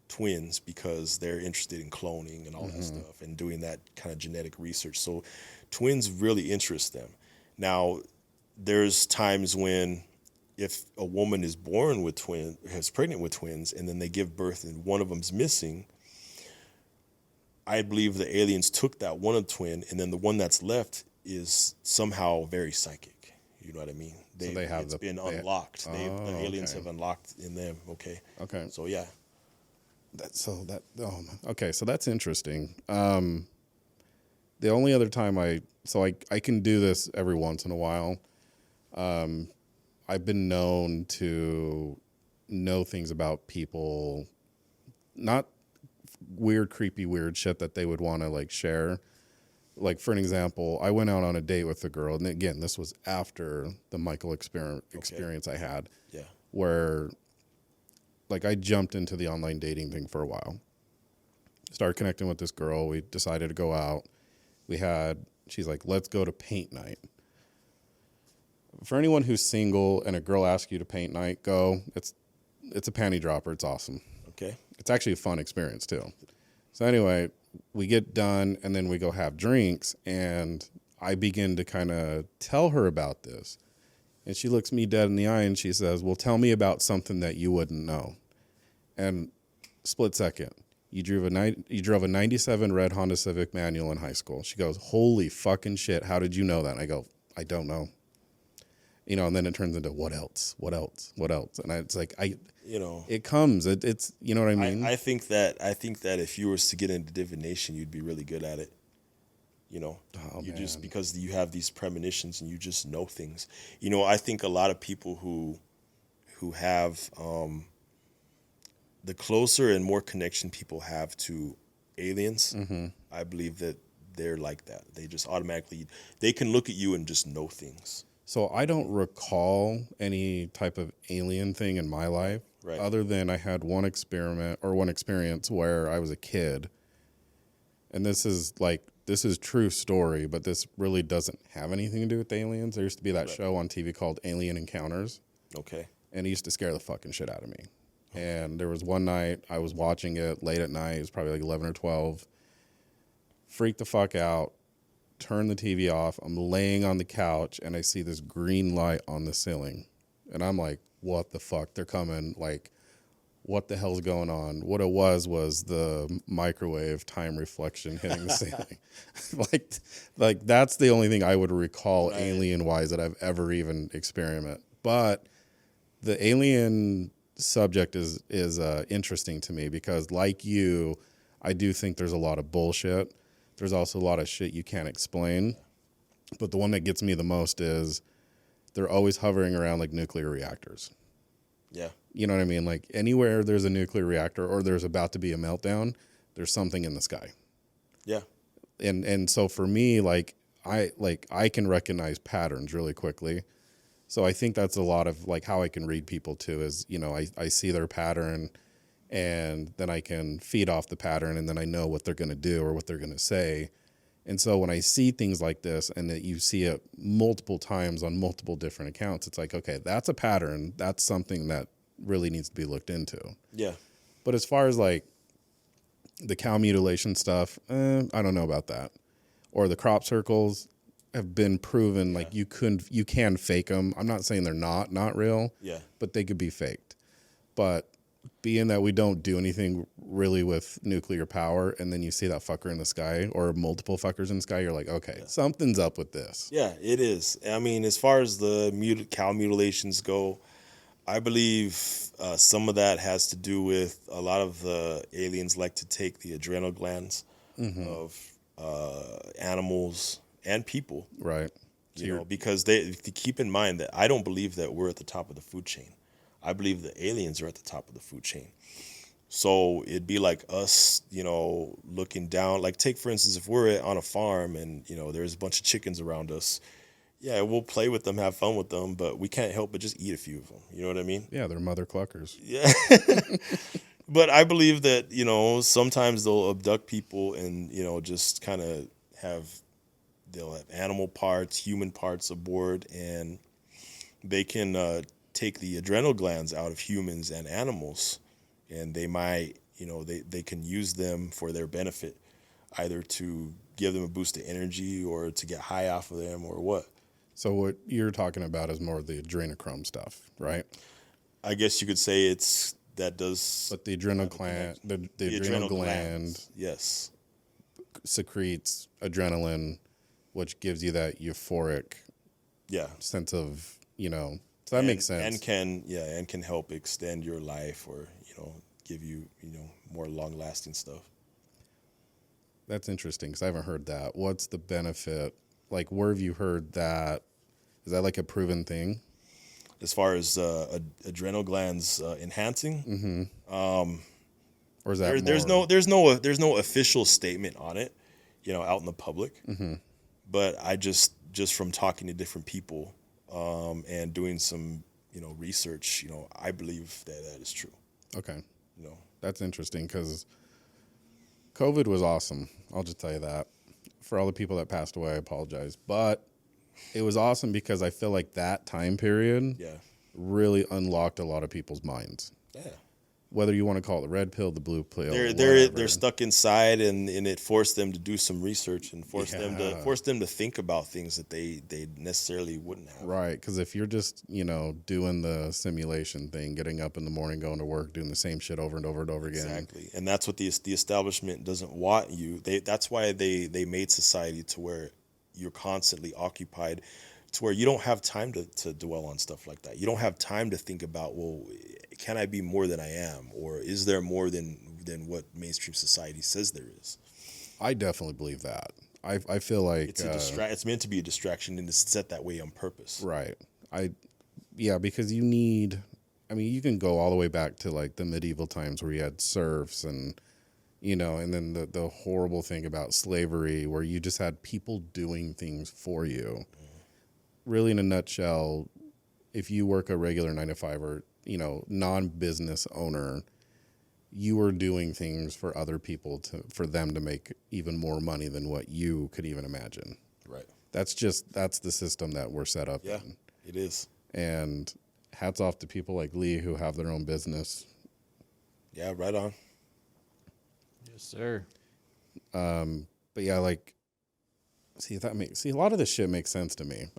twins because they're interested in cloning and all that stuff and doing that kind of genetic research. So twins really interest them. Now, there's times when if a woman is pregnant with twins, and then they give birth and one of them's missing, I believe the aliens took that one twin, and then the one that's left is somehow very psychic. You know what I mean? It's been unlocked. The aliens have unlocked in them. Okay. So yeah. Okay, so that's interesting. The only other time I can do this every once in a while. I've been known to know things about people, not weird, creepy, weird shit that they would want to like share. Like, for an example, I went out on a date with a girl, and again, this was after the Michael experience I had, Yeah. where like I jumped into the online dating thing for a while. Started connecting with this girl. We decided to go out. She's like, let's go to paint night. For anyone who's single and a girl asks you to paint night, go. It's a panty dropper. It's awesome. Okay. It's actually a fun experience too. So anyway, we get done and then we go have drinks, and I begin to kind of tell her about this. And she looks me dead in the eye and she says, well, tell me about something that you wouldn't know. And split second, you drove a 97 red Honda Civic manual in high school. She goes, holy fucking shit, how did you know that? And I go, I don't know. And then it turns into what else? And it's like, it comes. It's you know what I mean? I think that if you was to get into divination, you'd be really good at it. Just because you have these premonitions and you just know things. I think a lot of people who have the closer and more connection people have to aliens, I believe that they're like that. They just automatically, they can look at you and just know things. So I don't recall any type of alien thing in my life, right, other than I had one experience where I was a kid. And this is true story, but this really doesn't have anything to do with aliens. There used to be that show on TV called Alien Encounters. Okay. And it used to scare the fucking shit out of me. And there was one night I was watching it late at night. It was probably like 11 or 12. Freaked the fuck out. Turned the TV off. I'm laying on the couch and I see this green light on the ceiling. And I'm like, what the fuck? They're coming. Like, what the hell's going on? What it was the microwave time reflection hitting the ceiling. like that's the only thing I would recall alien-wise that I've ever even experienced. But the alien subject is interesting to me because, like you, I do think there's a lot of bullshit. There's also a lot of shit you can't explain. But the one that gets me the most is they're always hovering around like nuclear reactors. Yeah. You know what I mean? Like anywhere there's a nuclear reactor or there's about to be a meltdown, there's something in the sky. Yeah. And so for me, I can recognize patterns really quickly. So I think that's a lot of like how I can read people too is, I see their pattern and then I can feed off the pattern and then I know what they're going to do or what they're going to say. And so when I see things like this and that you see it multiple times on multiple different accounts, it's like, okay, that's a pattern. That's something that really needs to be looked into. Yeah. But as far as like the cow mutilation stuff, I don't know about that. Or the crop circles have been proven like you can fake them. I'm not saying they're not real. Yeah. But they could be faked. But being that we don't do anything really with nuclear power, and then you see that fucker in the sky or multiple fuckers in the sky, you're like, okay, something's up with this. Yeah, it is. I mean, as far as the cow mutilations go, I believe some of that has to do with a lot of the aliens like to take the adrenal glands of animals and people. Right. Because they keep in mind that I don't believe that we're at the top of the food chain. I believe the aliens are at the top of the food chain. So it'd be like us, looking down. Like take, for instance, if we're on a farm and, there's a bunch of chickens around us. Yeah, we'll play with them, have fun with them, but we can't help but just eat a few of them. You know what I mean? Yeah, they're mother cluckers. Yeah. But I believe that, sometimes they'll abduct people and, just kind of they'll have animal parts, human parts aboard, and they can take the adrenal glands out of humans and animals, and they might, they can use them for their benefit, either to give them a boost of energy or to get high off of them or what. So what you're talking about is more of the adrenochrome stuff, right? I guess you could say that does. But the adrenal gland, the adrenal gland, yes, secretes adrenaline, which gives you that euphoric, sense of, so that makes sense. And can help extend your life or give you more long lasting stuff. That's interesting because I haven't heard that. What's the benefit? Like, where have you heard that? Is that like a proven thing? as far as adrenal glands enhancing. Or is that There's no official statement on it, out in the public. But I just from talking to different people and doing some research, I believe that is true. Okay. That's interesting because COVID was awesome. I'll just tell you that. For all the people that passed away, I apologize. But it was awesome because I feel like that time period really unlocked a lot of people's minds. Yeah. Whether you want to call it the red pill, the blue pill, they're stuck inside, and it forced them to do some research and forced them to think about things that they necessarily wouldn't have. Right, because if you're just doing the simulation thing, getting up in the morning, going to work, doing the same shit over and over and over again. Exactly, and that's what the establishment doesn't want you. That's why they made society to where you're constantly occupied, to where you don't have time to dwell on stuff like that. You don't have time to think about, well, can I be more than I am? Or is there more than what mainstream society says there is? I definitely believe that. I feel like it's meant to be a distraction, and it's set that way on purpose. Right. Because you can go all the way back to like the medieval times where you had serfs and then the horrible thing about slavery where you just had people doing things for you. Really, in a nutshell, if you work a regular 9-to-5 or non-business owner, you are doing things for other people for them to make even more money than what you could even imagine. Right. That's the system that we're set up in. Yeah, it is. And hats off to people like Lee who have their own business. Yeah, right on. Yes, sir. But yeah, like, see a lot of this shit makes sense to me.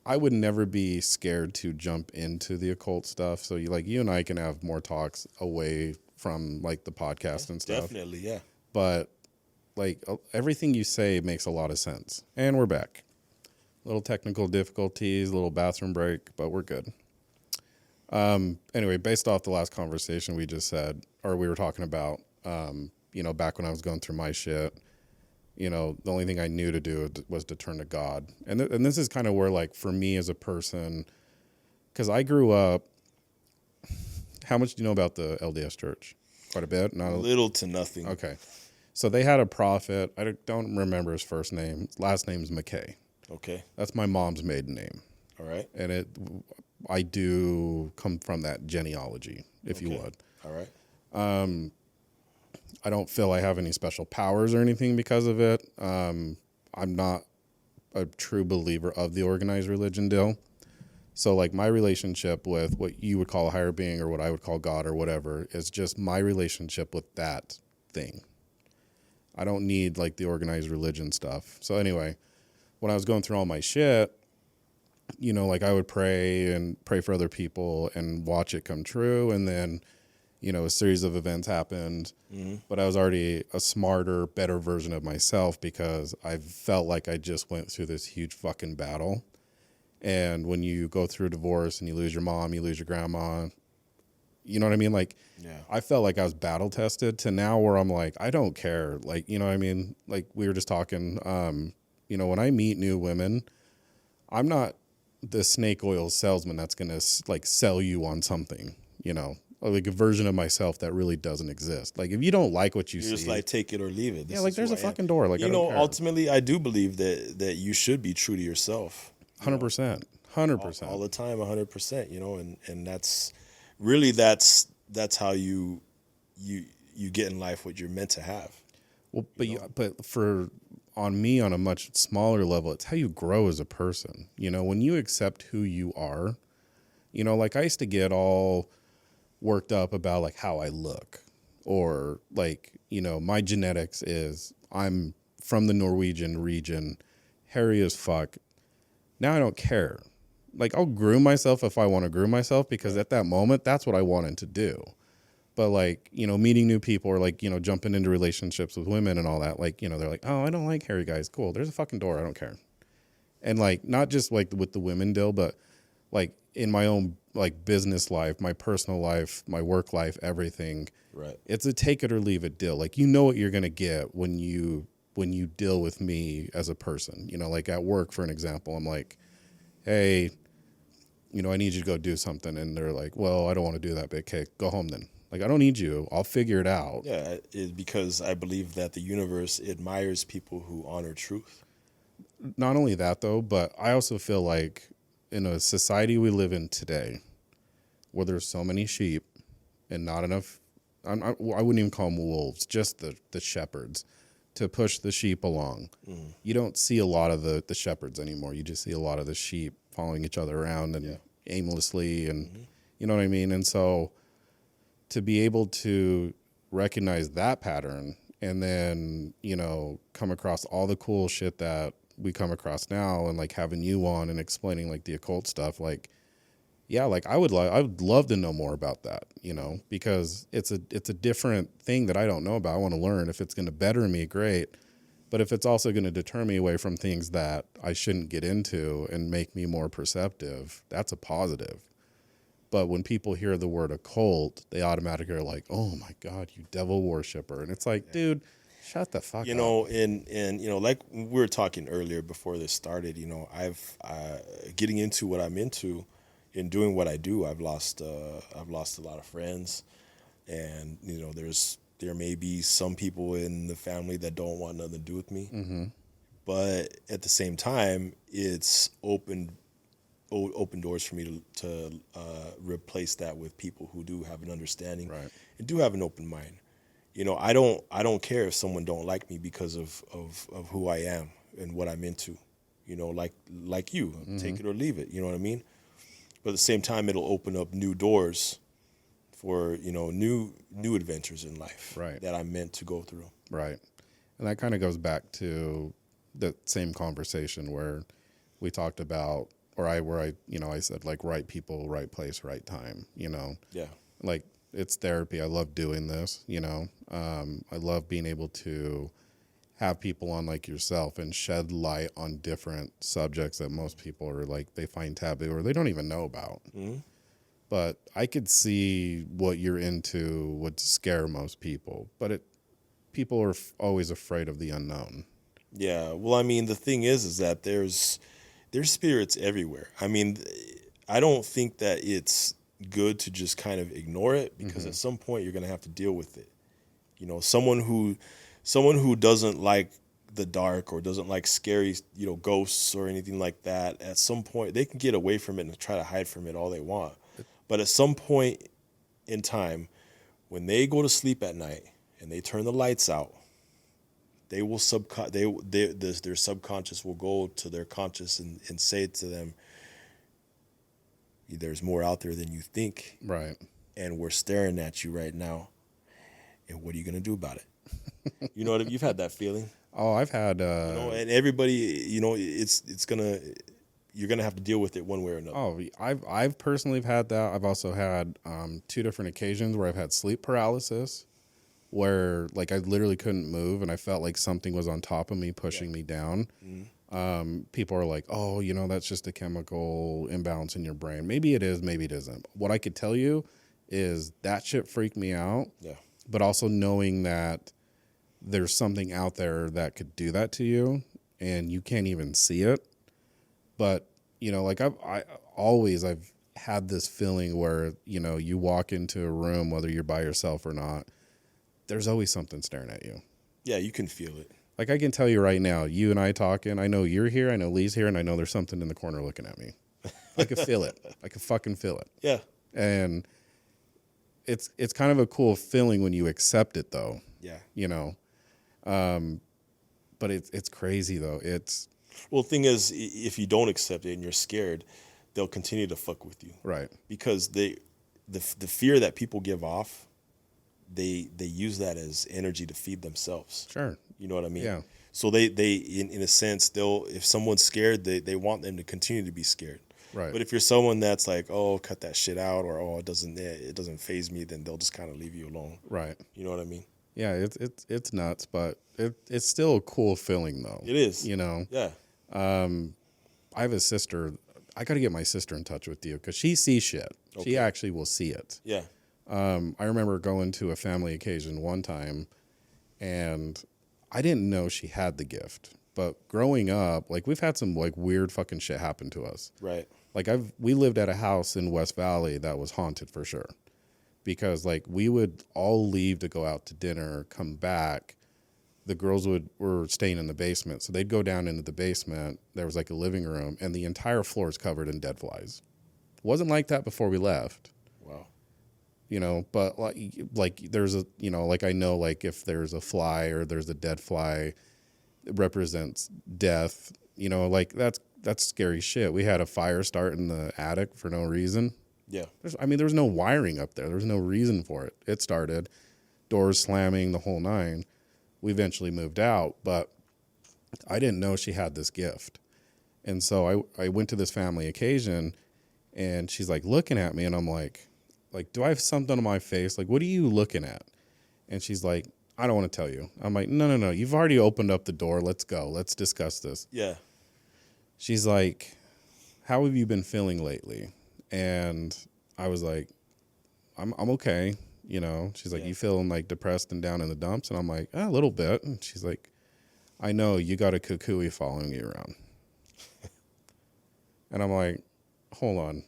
I would never be scared to jump into the occult stuff. So you and I can have more talks away from like the podcast and stuff. Definitely, yeah. But like everything you say makes a lot of sense. And we're back. Little technical difficulties, little bathroom break, but we're good. Anyway, based off the last conversation we just said, or we were talking about, back when I was going through my shit, the only thing I knew to do was to turn to God. And this is kind of where, like, for me as a person, because I grew up, how much do you know about the LDS Church? Quite a bit? Little to nothing. Okay. So they had a prophet. I don't remember his first name. His last name's McKay. Okay. That's my mom's maiden name. All right. And I do come from that genealogy, if you would. All right. I don't feel I have any special powers or anything because of it. I'm not a true believer of the organized religion deal. So like my relationship with what you would call a higher being or what I would call God or whatever is just my relationship with that thing. I don't need like the organized religion stuff. So anyway, when I was going through all my shit, like I would pray for other people and watch it come true. And then, a series of events happened, but I was already a smarter, better version of myself because I felt like I just went through this huge fucking battle. And when you go through a divorce and you lose your mom, you lose your grandma, you know what I mean? Like, I felt like I was battle tested to now where I'm like, I don't care. Like, you know what I mean? Like we were just talking, when I meet new women, I'm not the snake oil salesman that's going to like sell you on something, like a version of myself that really doesn't exist. Like if you don't like what you see, just like take it or leave it. Like there's a fucking door. Like, ultimately I do believe that you should be true to yourself. 100%. All the time, 100%, and that's really, that's how you get in life what you're meant to have. Well, but for on me on a much smaller level, it's how you grow as a person. When you accept who you are, like I used to get all worked up about like how I look or like, my genetics is I'm from the Norwegian region, hairy as fuck. Now I don't care. Like I'll groom myself if I want to groom myself because at that moment, that's what I wanted to do. But like, meeting new people or like, jumping into relationships with women and all that, like, they're like, oh, I don't like hairy guys. Cool. There's a fucking door. I don't care. And like, not just like with the women deal, but like in my own like business life, my personal life, my work life, everything. Right. It's a take it or leave it deal. Like, what you're going to get when you deal with me as a person, like at work, for an example, I'm like, hey, I need you to go do something. And they're like, well, I don't want to do that, but okay, go home then. Like, I don't need you. I'll figure it out. Yeah, because I believe that the universe admires people who honor truth. Not only that, though, but I also feel like in a society we live in today where there's so many sheep and not enough, I wouldn't even call them wolves, just the shepherds to push the sheep along. You don't see a lot of the shepherds anymore. You just see a lot of the sheep following each other around and aimlessly, and you know what I mean? And so to be able to recognize that pattern and then, come across all the cool shit that we come across now, and like having you on and explaining like the occult stuff, like, yeah, like I would love to know more about that, because it's a different thing that I don't know about. I want to learn. If it's going to better me, great. But if it's also going to deter me away from things that I shouldn't get into and make me more perceptive, that's a positive. But when people hear the word occult, they automatically are like, oh my God, you devil worshiper. And it's like, dude, shut the fuck up. And like we were talking earlier before this started, I've getting into what I'm into and doing what I do, I've lost a lot of friends, and there may be some people in the family that don't want nothing to do with me. Mm-hmm. But at the same time, it's open doors for me to replace that with people who do have an understanding and do have an open mind. I don't care if someone don't like me because of who I am and what I'm into. Like you, take it or leave it. You know what I mean? But at the same time, it'll open up new doors for new adventures in life that I'm meant to go through. Right, and that kind of goes back to the same conversation where we talked about, I said like right people, right place, right time. Yeah, like it's therapy. I love doing this. I love being able to have people on like yourself and shed light on different subjects that most people are like, they find taboo or they don't even know about. Mm-hmm. But I could see what you're into would scare most people, but people are always afraid of the unknown. Yeah. Well, I mean, the thing is that there's spirits everywhere. I mean, I don't think that it's good to just kind of ignore it, because at some point you're going to have to deal with it. Someone who doesn't like the dark or doesn't like scary, ghosts or anything like that, at some point they can get away from it and try to hide from it all they want. But at some point in time, when they go to sleep at night and they turn the lights out, they will their subconscious will go to their conscious and say to them, there's more out there than you think. Right. And we're staring at you right now. And what are you going to do about it? You've had that feeling. Oh, I've had, and everybody, you're going to have to deal with it one way or another. Oh, I've personally had that. I've also had 2 different occasions where I've had sleep paralysis, where like I literally couldn't move and I felt like something was on top of me pushing me down. Mm-hmm. People are like, oh, that's just a chemical imbalance in your brain. Maybe it is, maybe it isn't. What I could tell you is that shit freaked me out. Yeah. But also knowing that there's something out there that could do that to you and you can't even see it. But, like I've had this feeling where, you walk into a room, whether you're by yourself or not, there's always something staring at you. Yeah, you can feel it. Like I can tell you right now, you and I talking, I know you're here, I know Lee's here, and I know there's something in the corner looking at me. I can feel it. I can fucking feel it. Yeah. And it's kind of a cool feeling when you accept it, though. Yeah. But it's crazy though. Well, the thing is, if you don't accept it and you're scared, they'll continue to fuck with you. Right. Because the fear that people give off, they use that as energy to feed themselves. Sure. You know what I mean? Yeah. So they in a sense, if someone's scared, they want them to continue to be scared. Right. But if you're someone that's like, oh, cut that shit out, or oh, it doesn't faze me, then they'll just kind of leave you alone. Right. You know what I mean? Yeah, it's nuts, but it's still a cool feeling though. It is. Yeah. I have a sister. I got to get my sister in touch with you because she sees shit. Okay. She actually will see it. Yeah. I remember going to a family occasion one time, and I didn't know she had the gift, but growing up, like we've had some like weird fucking shit happen to us. Right. Like we lived at a house in West Valley that was haunted for sure. Because like we would all leave to go out to dinner, come back. The girls were staying in the basement. So they'd go down into the basement. There was like a living room and the entire floor is covered in dead flies. Wasn't like that before we left. Wow. You know, but like there's a, you know, like I know like if there's a fly or there's a dead fly, it represents death. You know, like that's scary shit. We had a fire start in the attic for no reason. Yeah. There was no wiring up there. There was no reason for it. It started, doors slamming, the whole nine. We eventually moved out, but I didn't know she had this gift. And so I went to this family occasion, and she's like looking at me, and I'm like, do I have something on my face? Like, what are you looking at? And she's like, I don't want to tell you. I'm like, no. You've already opened up the door. Let's go. Let's discuss this. Yeah. She's like, how have you been feeling lately? And I was like, I'm okay. You know, she's like, you feeling like depressed and down in the dumps? And I'm like, a little bit. And she's like, I know you got a kukui following you around. And I'm like, hold on.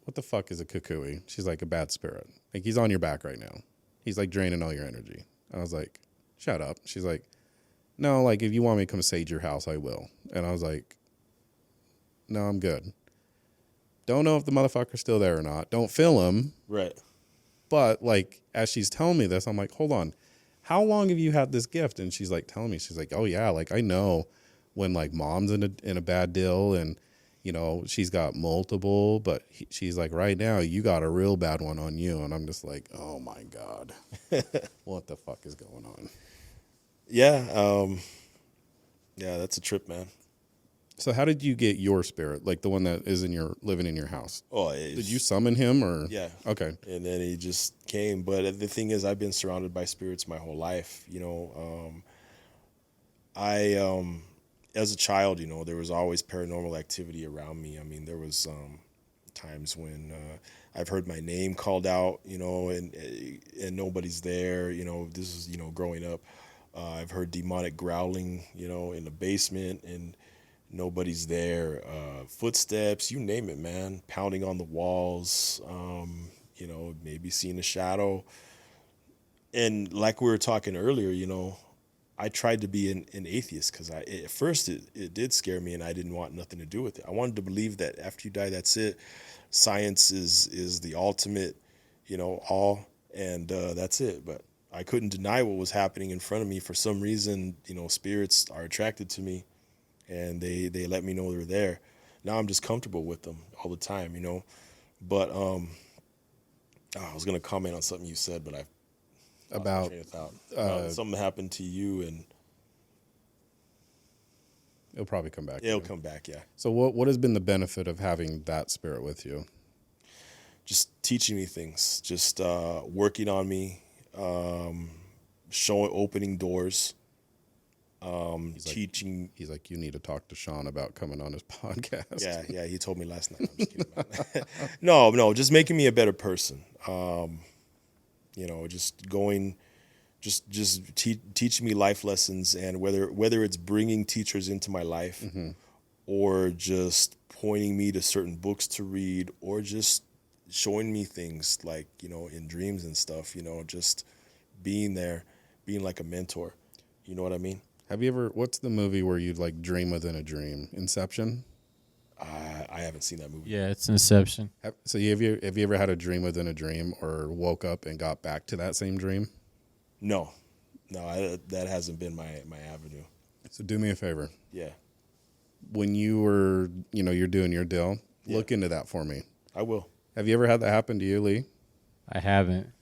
What the fuck is a kukui? She's like, a bad spirit. Like, he's on your back right now. He's like draining all your energy. I was like, shut up. She's like, no, like if you want me to come sage your house, I will. And I was like, no, I'm good. Don't know if the motherfucker's still there or not. Don't feel him. Right. But like, as she's telling me this, I'm like, hold on. How long have you had this gift? And she's like telling me, she's like, oh yeah, like I know when like mom's in a bad deal and, you know, she's got multiple, but she's like, right now you got a real bad one on you. And I'm just like, oh my God, what the fuck is going on? Yeah. Yeah, that's a trip, man. So how did you get your spirit, like the one that is living in your house? Oh, Did you summon him or? Yeah. Okay. And then he just came. But the thing is, I've been surrounded by spirits my whole life. You know, as a child, you know, there was always paranormal activity around me. I mean, there was times when I've heard my name called out, you know, and nobody's there. You know, this is, you know, growing up. I've heard demonic growling, you know, in the basement and nobody's there. Footsteps, you name it, man. Pounding on the walls, you know, maybe seeing a shadow. And like we were talking earlier, you know, I tried to be an atheist because at first it did scare me and I didn't want nothing to do with it. I wanted to believe that after you die, that's it. Science is the ultimate, you know, all, and that's it. But I couldn't deny what was happening in front of me. For some reason, you know, spirits are attracted to me. And they let me know they're there. Now I'm just comfortable with them all the time, you know. But I was gonna comment on something you said, but I About something happened to you, and it'll probably come back. it'll come back. Yeah, So what has been the benefit of having that spirit with you? just teaching me things, just working on me, opening doors. Teaching. He's like, you need to talk to Sean about coming on his podcast. Yeah, he told me last night. I'm just kidding about that. No, just making me a better person. You know, just going, teaching me life lessons, and whether it's bringing teachers into my life, Mm-hmm. or just pointing me to certain books to read, or just showing me things like, you know, in dreams and stuff. You know, just being there, being like a mentor. You know what I mean? Have you ever? What's the movie where you like dream within a dream? Inception. I haven't seen that movie. Yeah, it's Inception. So have you ever had a dream within a dream, or woke up and got back to that same dream? No, that hasn't been my avenue. So do me a favor. Yeah, When you were, you know, you're doing your deal, Yeah. look into that for me. I will. Have you ever had that happen to you, Lee? I haven't.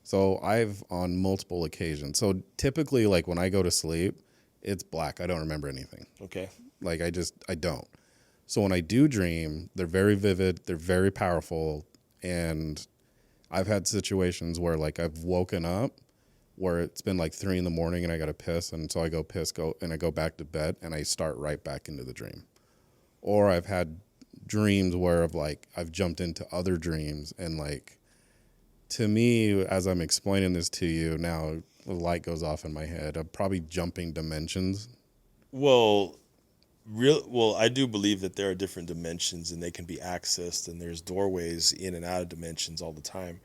So I've on multiple occasions. So typically, like when I go to sleep, it's black. I don't remember anything. Okay. Like I don't. So when I do dream, they're very vivid, they're very powerful, and I've had situations where like I've woken up where it's been like 3 a.m. and I got to piss, and so I go piss, and I go back to bed, and I start right back into the dream. Or I've had dreams where I've jumped into other dreams, and like to me, as I'm explaining this to you now, the light goes off in my head. I'm probably jumping dimensions. Well, Well, I do believe that there are different dimensions and they can be accessed, and there's doorways in and out of dimensions all the time.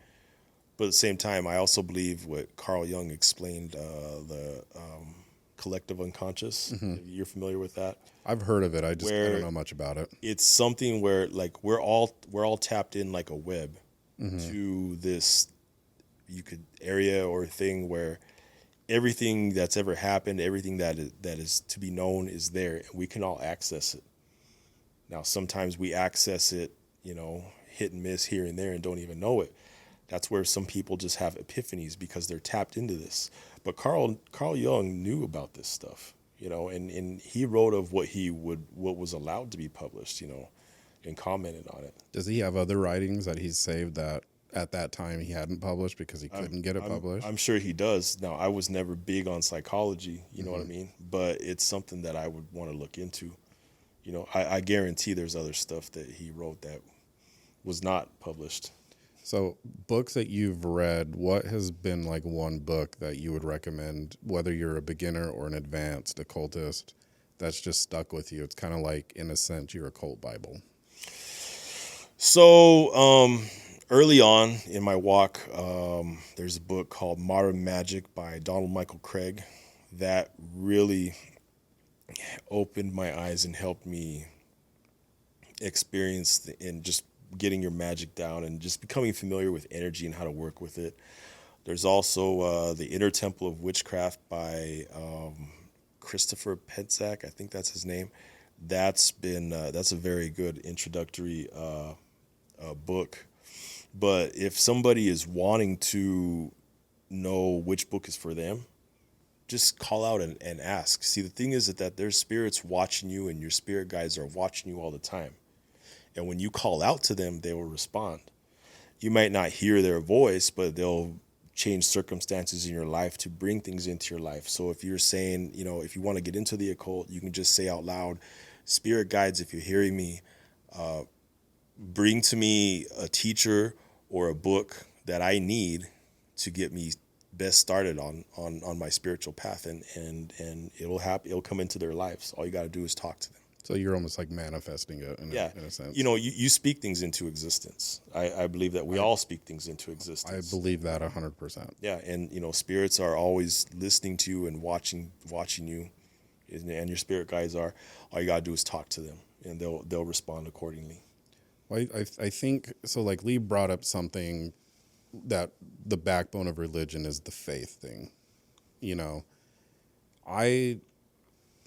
But at the same time, I also believe what Carl Jung explained, the collective unconscious. You're familiar with that? I've heard of it. I Where don't know much about it. it's something where like we're all tapped in like a web to this area or thing where everything that's ever happened, everything that is to be known is there, and we can all access it. Now, sometimes we access it, hit and miss here and there, and don't even know it. That's where some people just have epiphanies because they're tapped into this. But Carl Jung knew about this stuff, and he wrote of what was allowed to be published, and commented on it. Does he have other writings that he's saved that at that time he hadn't published because he couldn't get it published? I'm sure he does. Now, I was never big on psychology, you know what I mean? But it's something that I would want to look into. I guarantee there's other stuff that he wrote that was not published. So, books that you've read, what has been like one book that you would recommend, whether you're a beginner or an advanced occultist, that's just stuck with you? It's kind of like, in a sense, your occult Bible. So, early on in my walk, there's a book called Modern Magic by Donald Michael Craig that really opened my eyes and helped me experience in just getting your magic down and just becoming familiar with energy and how to work with it. There's also The Inner Temple of Witchcraft by Christopher Petzak. I think that's his name. That's a very good introductory book. But if somebody is wanting to know which book is for them, just call out and ask. See, the thing is that there's spirits watching you, and your spirit guides are watching you all the time. And when you call out to them, they will respond. You might not hear their voice, but they'll change circumstances in your life to bring things into your life. So if you're saying, if you want to get into the occult, you can just say out loud, "Spirit guides, if you're hearing me, bring to me a teacher or a book that I need to get me best started on my spiritual path," and it'll happen. It'll come into their lives. All you got to do is talk to them. So you're almost like manifesting it in a sense. You speak things into existence. I believe that we all speak things into existence. I believe that 100%. Yeah, and spirits are always listening to you and watching you, and your spirit guides are. All you gotta do is talk to them, and they'll respond accordingly. Well, I think so. Like Lee brought up something that the backbone of religion is the faith thing.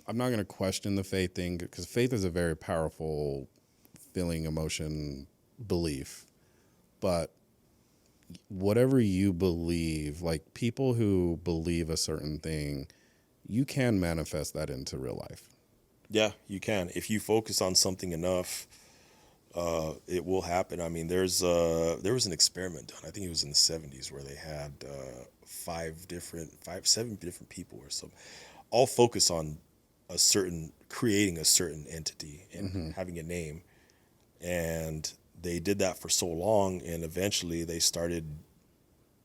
I'm not going to question the faith thing because faith is a very powerful feeling, emotion, belief. But whatever you believe, like people who believe a certain thing, you can manifest that into real life. Yeah, you can. If you focus on something enough, it will happen. I mean, there was an experiment done. I think it was in the 70s where they had 7 different people or so, all focus on creating a certain entity and having a name. And they did that for so long, and eventually they started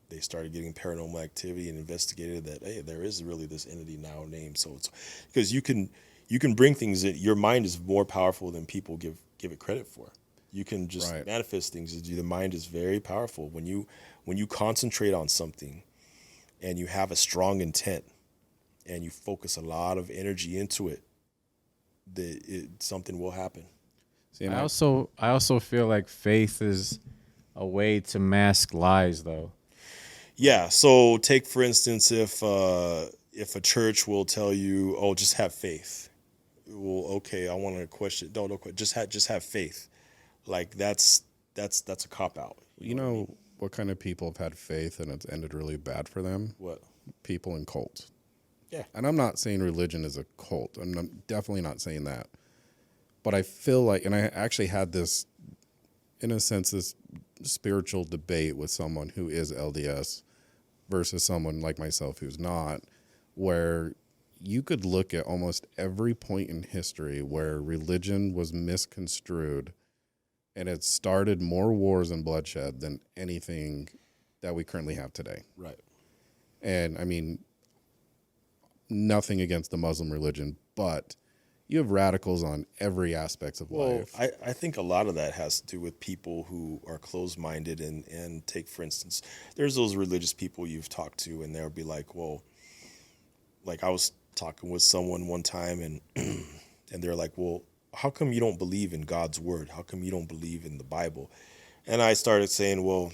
getting paranormal activity and investigated that, hey, there is really this entity now named. So it's because you can bring things in. Your mind is more powerful than people give it credit for. You can just manifest things. The mind is very powerful. When you concentrate on something and you have a strong intent and you focus a lot of energy into it, something will happen. See, I also feel like faith is a way to mask lies, though. Yeah. So take for instance, if a church will tell you, "Oh, just have faith." Well, okay, I want to question. No, just have faith. Like that's a cop out. You know what kind of people have had faith and it's ended really bad for them? What? People in cults. Yeah. And I'm not saying religion is a cult. I'm definitely not saying that. But I feel like, and I actually had this, in a sense, this spiritual debate with someone who is LDS versus someone like myself who's not, where you could look at almost every point in history where religion was misconstrued and it started more wars and bloodshed than anything that we currently have today. Right. And I mean, nothing against the Muslim religion, but You have radicals on every aspect of Well, life. I think a lot of that has to do with people who are closed-minded and take, for instance, there's those religious people you've talked to, and they'll be like, well, like I was talking with someone one time, and and they're like, well, how come you don't believe in God's word? How come you don't believe in the Bible? And I started saying, well,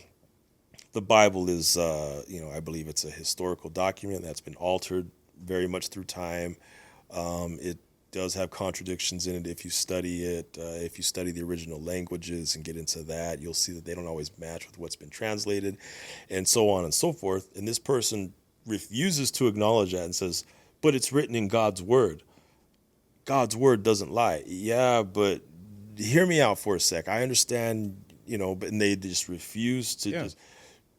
the Bible is, I believe it's a historical document that's been altered very much through time. It does have contradictions in it if you study it. If you study the original languages and get into that, you'll see that they don't always match with what's been translated, and so on and so forth. And this person refuses to acknowledge that and says, but it's written in God's word. God's word doesn't lie. Yeah, but hear me out for a sec. I understand, but and they just refuse to just.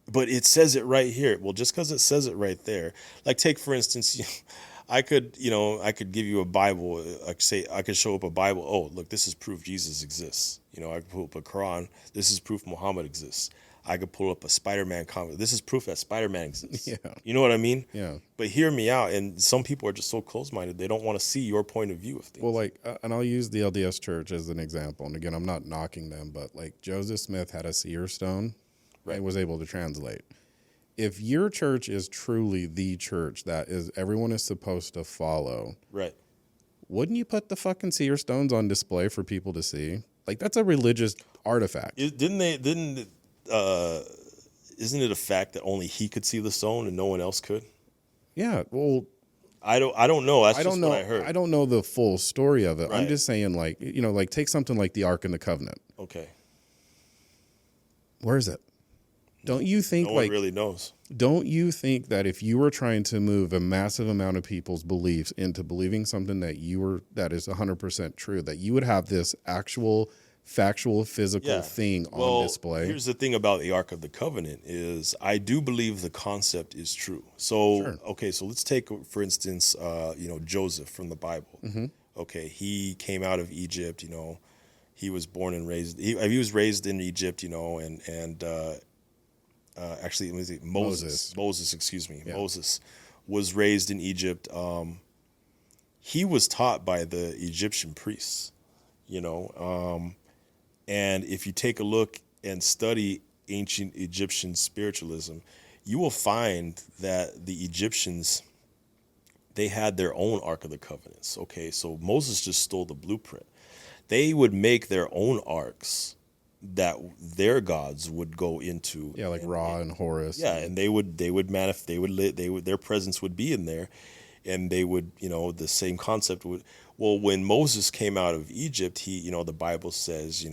But it says it right here. Well, just because it says it right there, like take for instance, I could give you a Bible. I could show up a Bible. Oh, look, this is proof Jesus exists. I could pull up a Quran. This is proof Muhammad exists. I could pull up a Spider-Man comic. This is proof that Spider-Man exists. Yeah. You know what I mean? Yeah. But hear me out. And some people are just so close-minded. They don't want to see your point of view of things. Well, and I'll use the LDS Church as an example. And again, I'm not knocking them, but like Joseph Smith had a seer stone. Right. And was able to translate. If your church is truly the church that is everyone is supposed to follow, right? Wouldn't you put the fucking seer stones on display for people to see? Like that's a religious artifact. Isn't it a fact that only he could see the stone and no one else could? Yeah. Well, I don't know. That's just what I heard. I don't know the full story of it. Right. I'm just saying, like take something like the Ark and the Covenant. Okay. Where is it? Don't you think no one really knows? Don't you think that if you were trying to move a massive amount of people's beliefs into believing something that is 100% true, that you would have this actual factual physical thing on display? Here's the thing about the Ark of the Covenant is I do believe the concept is true. So sure. Okay, so let's take for instance, Joseph from the Bible. Mm-hmm. Okay, he came out of Egypt. He was born and raised. He was raised in Egypt. Actually, was it Moses? Moses, excuse me. Yeah. Moses was raised in Egypt. He was taught by the Egyptian priests, and if you take a look and study ancient Egyptian spiritualism, you will find that the Egyptians, they had their own Ark of the Covenants. Okay, so Moses just stole the blueprint. They would make their own arks that their gods would go into, like Ra and Horus. Yeah, and their presence would be in there, and they would, the same concept would. Well, when Moses came out of Egypt, he, the Bible says,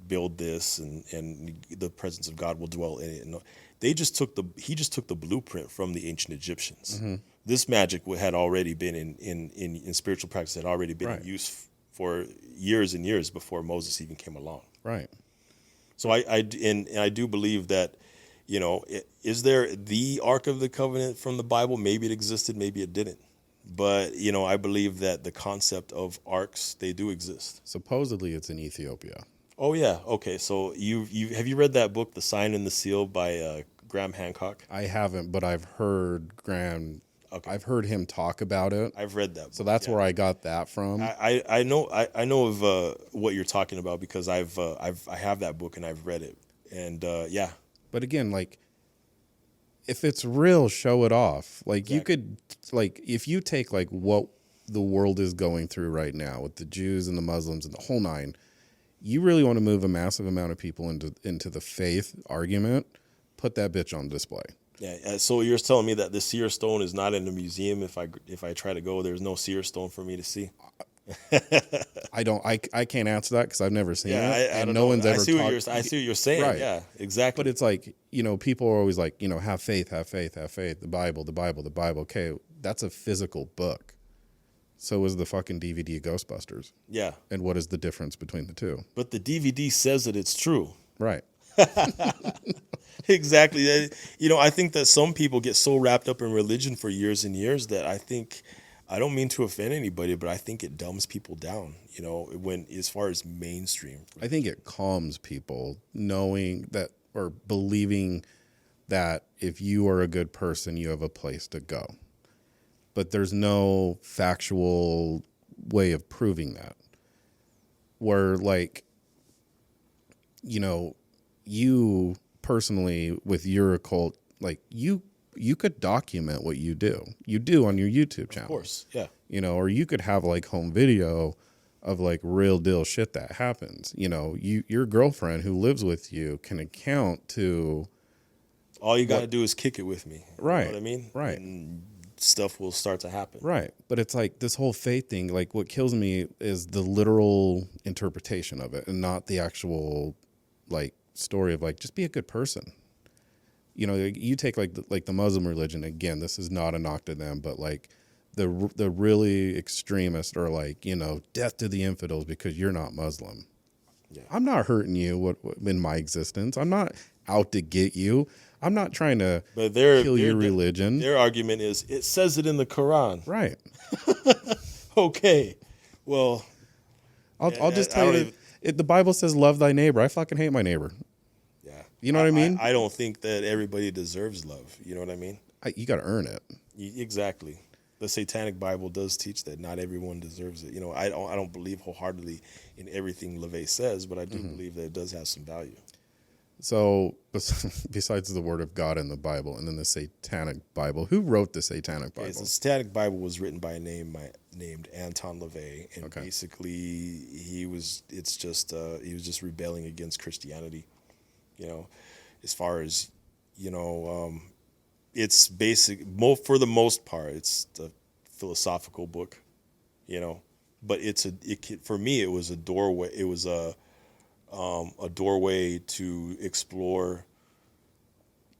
build this, and the presence of God will dwell in it. And he just took the blueprint from the ancient Egyptians. Mm-hmm. This magic had already been in spiritual practice, had already been in use for years and years before Moses even came along. Right. So I do believe that, is there the Ark of the Covenant from the Bible? Maybe it existed, maybe it didn't. But, I believe that the concept of arks, they do exist. Supposedly it's in Ethiopia. Oh, yeah. Okay. So have you read that book, The Sign and the Seal by Graham Hancock? I haven't, but I've heard Graham. Okay. I've heard him talk about it. I've read that book. So that's where I got that from. I know of what you're talking about because I have that book and I've read it. And yeah. But again, like if it's real, show it off. Like exactly. You could if you take like what the world is going through right now with the Jews and the Muslims and the whole nine, you really want to move a massive amount of people into the faith argument, put that bitch on display. Yeah, so you're telling me that the seer stone is not in the museum. If I try to go, there's no seer stone for me to see. I can't answer that because I've never seen it, and no one's ever. I see what you're saying. Right. Yeah, exactly. But it's like people are always like have faith, have faith, have faith. The Bible. Okay, that's a physical book. So is the fucking DVD of Ghostbusters. Yeah. And what is the difference between the two? But the DVD says that it's true. Right. Exactly. I think that some people get so wrapped up in religion for years and years that I don't mean to offend anybody, but I think it dumbs people down, when as far as mainstream. I think it calms people knowing that or believing that if you are a good person, you have a place to go. But there's no factual way of proving that. Where like, you personally with your occult, like you could document what you do. You do on your YouTube channel. Of course, yeah. Or you could have like home video of like real deal shit that happens. Your girlfriend who lives with you can account to. All you got to do is kick it with me. Right. You know what I mean? Right. And stuff will start to happen. Right. But it's like this whole faith thing, like what kills me is the literal interpretation of it and not the actual like story of like, just be a good person. You take like the Muslim religion, again, this is not a knock to them, but like the really extremists are like, death to the infidels because you're not Muslim. Yeah. I'm not hurting you in my existence. I'm not out to get you. I'm not trying to kill your religion. Their argument is, it says it in the Quran. Right. Okay. Well, I'll just tell you, the Bible says love thy neighbor. I fucking hate my neighbor. Yeah. You know what I mean? I don't think that everybody deserves love. You know what I mean? You got to earn it. Exactly. The Satanic Bible does teach that not everyone deserves it. I don't believe wholeheartedly in everything LaVey says, but I do believe that it does have some value. So besides the Word of God in the Bible and then the Satanic Bible, who wrote the Satanic Bible? Okay, so the Satanic Bible was written by a named Anton LaVey, and basically he was just rebelling against Christianity. As far as it's basic. For the most part, it's a philosophical book, but for me it was a doorway. It was a doorway to explore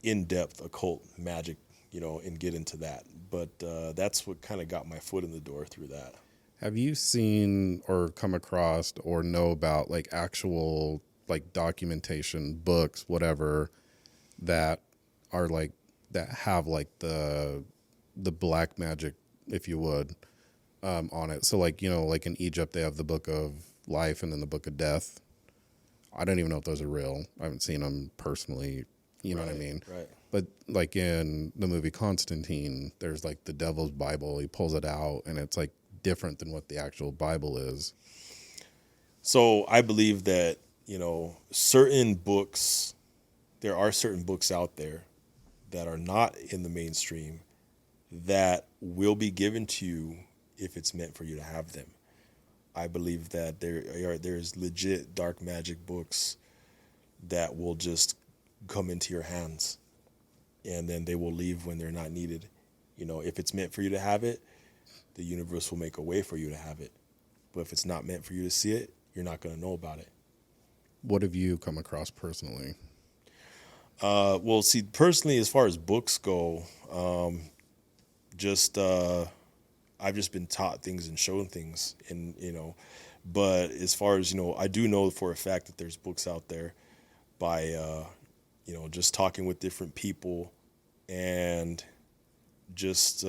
in-depth occult magic, and get into that. But that's what kind of got my foot in the door through that. Have you seen or come across or know about like actual like documentation, books, whatever, that are like that have like the black magic, if you would, on it? So like like in Egypt they have the Book of Life and then the Book of Death. I don't even know if those are real. I haven't seen them personally. You know what I mean? Right. But like in the movie Constantine, there's like the Devil's Bible. He pulls it out, and it's like different than what the actual Bible is. So I believe that certain books. There are certain books out there that are not in the mainstream that will be given to you if it's meant for you to have them. I believe that there's legit dark magic books that will just come into your hands, and then they will leave when they're not needed. If it's meant for you to have it, the universe will make a way for you to have it. But if it's not meant for you to see it, you're not going to know about it. What have you come across personally? Well, see, personally, as far as books go, I've just been taught things and shown things, and but as far as I do know for a fact that there's books out there by just talking with different people and just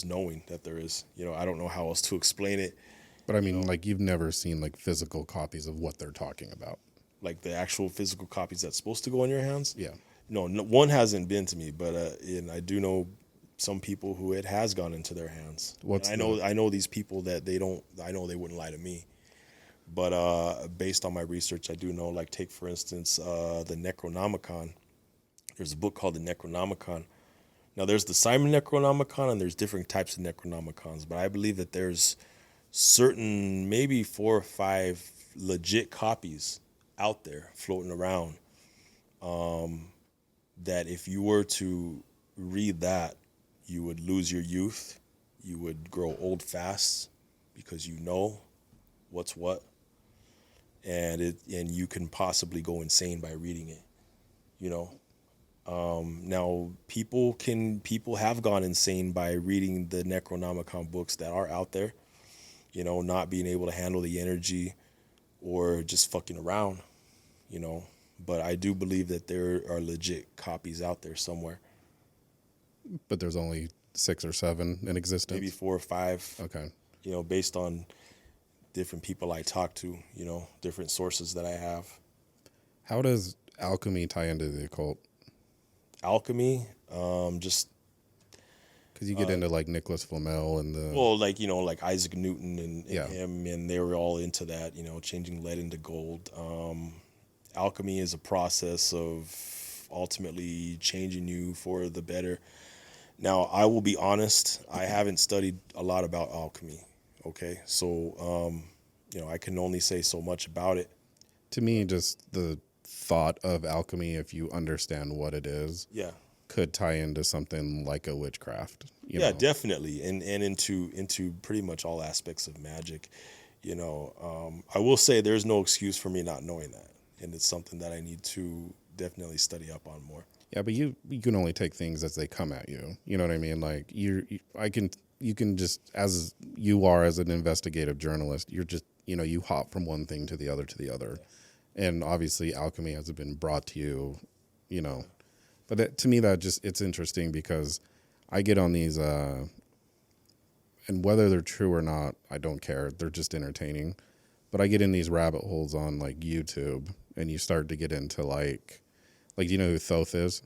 knowing that there is. I don't know how else to explain it. But I mean, like you've never seen like physical copies of what they're talking about. Like the actual physical copies that's supposed to go in your hands? Yeah. No, one hasn't been to me, but and I do know some people who it has gone into their hands. I know these people that I know they wouldn't lie to me. But based on my research, I do know, like, take for instance the Necronomicon. There's a book called the Necronomicon. Now there's the Simon Necronomicon and there's different types of Necronomicons, but I believe that there's certain, maybe 4 or 5 legit copies out there floating around, that if you were to read that, you would lose your youth, you would grow old fast because you know what's what, and you can possibly go insane by reading it. Now people have gone insane by reading the Necronomicon books that are out there, not being able to handle the energy or just fucking around, but I do believe that there are legit copies out there somewhere. But there's only 6 or 7 in existence? Maybe 4 or 5. Okay. Based on different people I talk to, different sources that I have. How does alchemy tie into the occult? Alchemy, Because you get into like Nicholas Flamel and the Well, like, you know, like Isaac Newton and Yeah. him, and they were all into that, you know, changing lead into gold. Alchemy is a process of ultimately changing you for the better. Now, I will be honest, I haven't studied a lot about alchemy. Okay. So, you know, I can only say so much about it. to me, just the thought of alchemy, if you understand what it is, Yeah. could tie into something like a witchcraft. You Yeah, know? definitely. And into pretty much all aspects of magic. You know, I will say there's no excuse for me not knowing that. And it's something that I need to definitely study up on more. Yeah, but you can only take things as they come at you. You know what I mean? Like you can just, as you are as an investigative journalist, you're just, you know, you hop from one thing to the other to the other. And obviously alchemy has been brought to you, you know. But to me that just, it's interesting because I get on these and whether they're true or not, I don't care. They're just entertaining. But I get in these rabbit holes on like YouTube and you start to get into like do you know who Thoth is?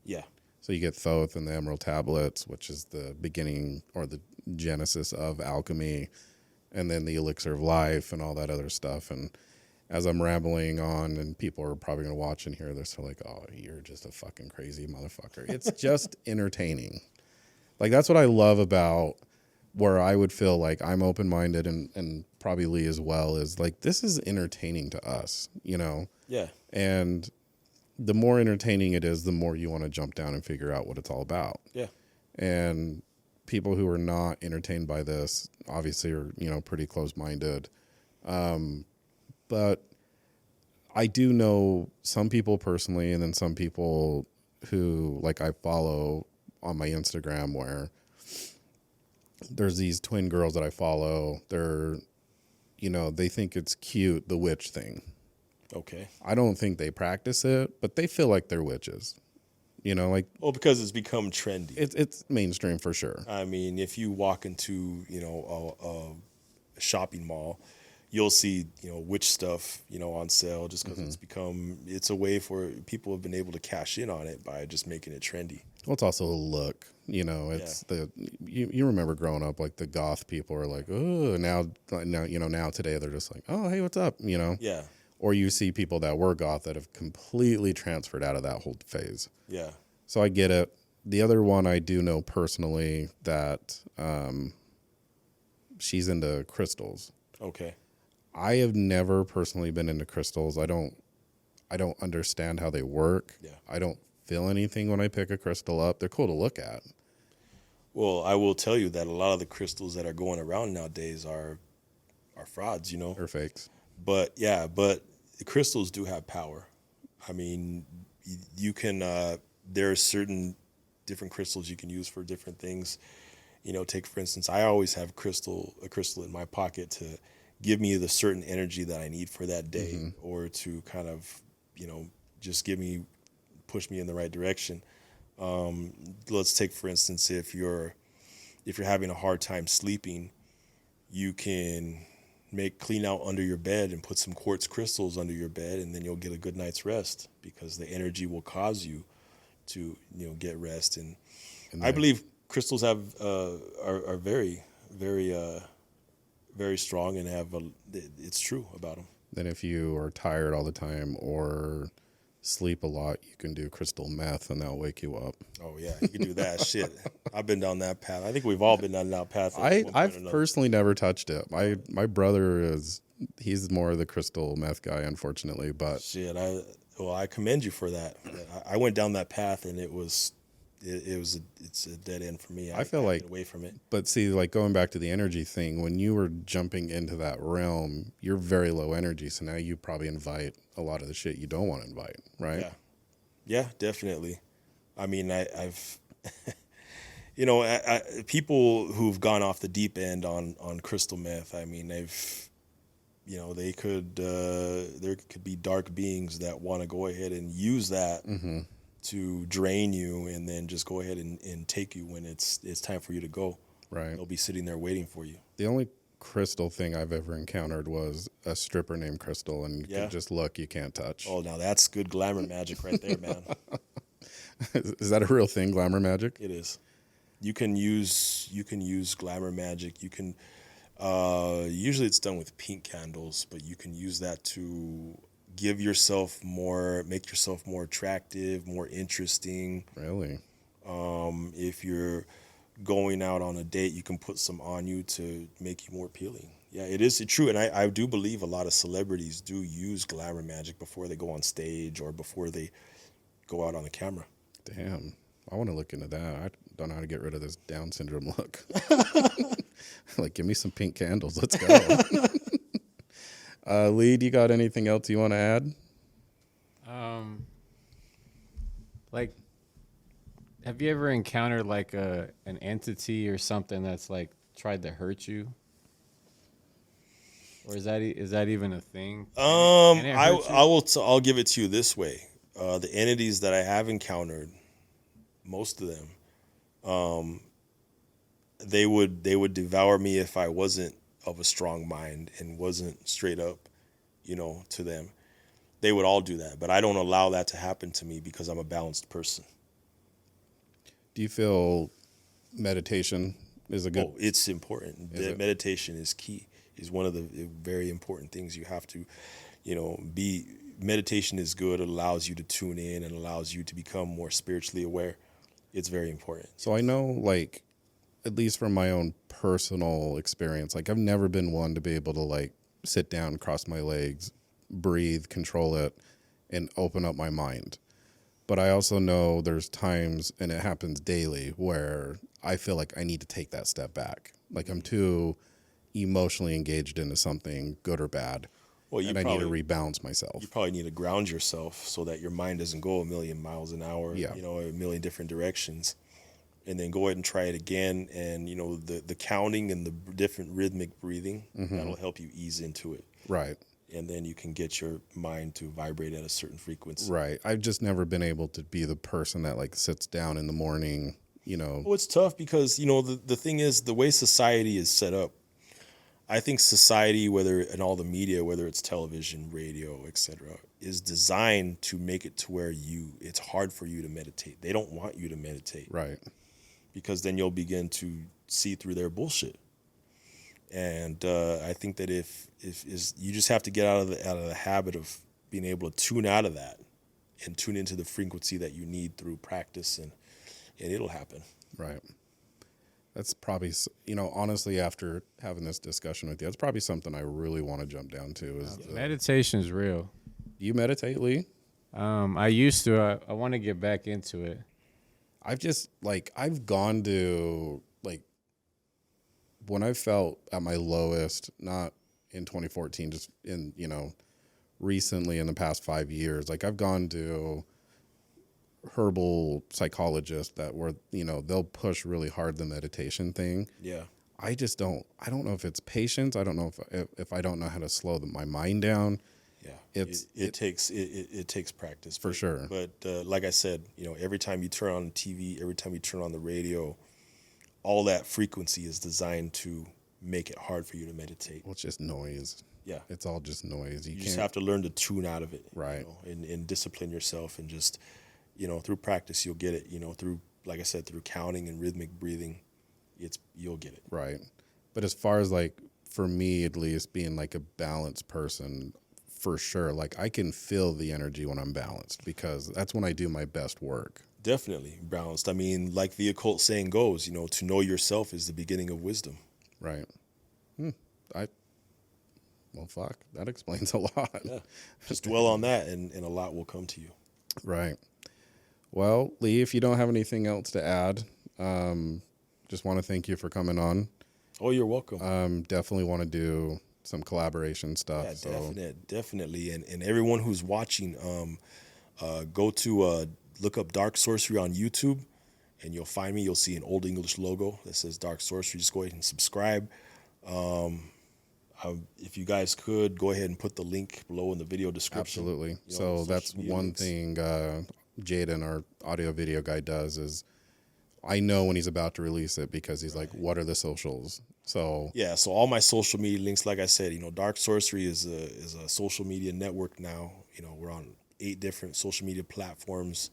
Yeah. So you get Thoth and the Emerald Tablets, which is the beginning or the genesis of alchemy, and then the Elixir of Life and all that other stuff. And as I'm rambling on, and people are probably going to watch and hear this, they're like, oh, you're just a fucking crazy motherfucker. It's just entertaining. Like, that's what I love about where I would feel like I'm open-minded and probably Lee as well, is like, this is entertaining to us, you know? Yeah. And the more entertaining it is, the more you want to jump down and figure out what it's all about. Yeah. And people who are not entertained by this obviously are, you know, pretty close-minded. But I do know some people personally, and then some people who, like, I follow on my Instagram, where there's these twin girls that I follow. They're, you know, they think it's cute, the witch thing. Okay. I don't think they practice it, but they feel like they're witches. You know, like, Well, because it's become trendy. it's mainstream for sure. I mean, if you walk into, you know, a shopping mall, you'll see, you know, witch stuff, you know, on sale just because it's a way for people have been able to cash in on it by just making it trendy. Well, it's also a look, you know, it's you remember growing up, like the goth people are like, oh, now, you know, now today they're just like, oh, hey, what's up? You know? Yeah. Or you see people that were goth that have completely transferred out of that whole phase. Yeah. So I get it. The other one I do know personally that she's into crystals. Okay. I have never personally been into crystals. I don't understand how they work. Yeah. I don't feel anything when I pick a crystal up. They're cool to look at. Well, I will tell you that a lot of the crystals that are going around nowadays are frauds, you know. They're fakes. But yeah, but the crystals do have power. I mean, you can there are certain different crystals you can use for different things. You know, take for instance, I always have a crystal in my pocket to give me the certain energy that I need for that day, or to kind of, you know, just push me in the right direction. Let's take for instance, if you're having a hard time sleeping, you can clean out under your bed and put some quartz crystals under your bed, and then you'll get a good night's rest because the energy will cause you to, you know, get rest. And I believe crystals are very, very, very strong and it's true about them. Then if you are tired all the time or sleep a lot, you can do crystal meth and that'll wake you up. Oh yeah, you can do that. Shit, I've been down that path. I think we've all been down that path. I've personally never touched it. My brother he's more of the crystal meth guy, unfortunately. But shit, I commend you for that. I went down that path and it's a dead end for me. I feel like get away from it. But see, like going back to the energy thing, when you were jumping into that realm, you're very low energy. So now you probably invite a lot of the shit you don't want to invite, right? Yeah, definitely. I mean, I've, you know, people who've gone off the deep end on crystal meth. I mean, you know, there could be dark beings that want to go ahead and use that to drain you, and then just go ahead and take you when it's time for you to go. Right. They'll be sitting there waiting for you. The only crystal thing I've ever encountered was a stripper named Crystal, and you can just look, you can't touch. Oh, now that's good glamour magic right there, man. Is that a real thing, glamour magic? It is. You can use glamour magic. You can usually it's done with pink candles, but you can use that to make yourself more attractive, more interesting. Really? If you're going out on a date, you can put some on you to make you more appealing. Yeah, it is true, and I do believe a lot of celebrities do use glamour magic before they go on stage or before they go out on the camera. Damn. I want to look into that. I don't know how to get rid of this Down syndrome look. Like, give me some pink candles. Let's go. Lee, do you got anything else you want to add? Like, have you ever encountered like an entity or something that's like tried to hurt you? Or is that even a thing? Can it hurt you? I'll give it to you this way. The entities that I have encountered, most of them, they would devour me if I wasn't of a strong mind and wasn't straight up, to them. They would all do that, but I don't allow that to happen to me because I'm a balanced person. Do you feel meditation is a good? Oh, it's important. Meditation is key. Is one of the very important things you have to, be. Meditation is good. It allows you to tune in and allows you to become more spiritually aware. It's very important. So I know, like, at least from my own personal experience, like I've never been one to be able to like sit down, cross my legs, breathe, control it, and open up my mind. But I also know there's times, and it happens daily, where I feel like I need to take that step back. Like I'm too emotionally engaged into something, good or bad. Well, I need to rebalance myself. You probably need to ground yourself so that your mind doesn't go a million miles an hour, Yeah. A million different directions. And then go ahead and try it again. And, the counting and the different rhythmic breathing, that'll help you ease into it. Right. And then you can get your mind to vibrate at a certain frequency. Right. I've just never been able to be the person that like sits down in the morning, Well, it's tough because, the thing is, the way society is set up, I think society, in all the media, whether it's television, radio, etc., is designed to make it to where it's hard for you to meditate. They don't want you to meditate. Right. Because then you'll begin to see through their bullshit. And I think that if you just have to get out of the habit of being able to tune out of that and tune into the frequency that you need through practice, and it'll happen. Right. That's probably, honestly, after having this discussion with you, that's probably something I really want to jump down to. Meditation is real. Do you meditate, Lee? I used to. I want to get back into it. I've gone to, like, when I felt at my lowest, not in 2014, just in, recently in the past 5 years, like I've gone to herbal psychologists that were, they'll push really hard the meditation thing. Yeah. I don't know if it's patience. I don't know if I don't know how to slow my mind down. Yeah, it takes practice for sure. But like I said, every time you turn on the TV, every time you turn on the radio, all that frequency is designed to make it hard for you to meditate. Well, it's just noise. Yeah, it's all just noise. You just have to learn to tune out of it, right? And discipline yourself, and just through practice you'll get it. Through, like I said, through counting and rhythmic breathing, you'll get it. Right. But as far as like for me at least, being like a balanced person, for sure, like I can feel the energy when I'm balanced because that's when I do my best work. Definitely balanced. I mean, like the occult saying goes, to know yourself is the beginning of wisdom. Right. Well, fuck, that explains a lot. Yeah. Just dwell on that and a lot will come to you. Right. Well, Lee, if you don't have anything else to add, just want to thank you for coming on. Oh, you're welcome. Definitely want to do some collaboration stuff. Yeah, definitely. And everyone who's watching, go to look up Dark Sorcery on YouTube, and you'll find me. You'll see an Old English logo that says Dark Sorcery. Just go ahead and subscribe. If you guys could, go ahead and put the link below in the video description. Absolutely. So that's one links. Thing Jaden, our audio video guy, does is I know when he's about to release it because he's like, what are the socials? So yeah, so all my social media links, like I said, Dark Sorcery is a social media network now. We're on 8 different social media platforms,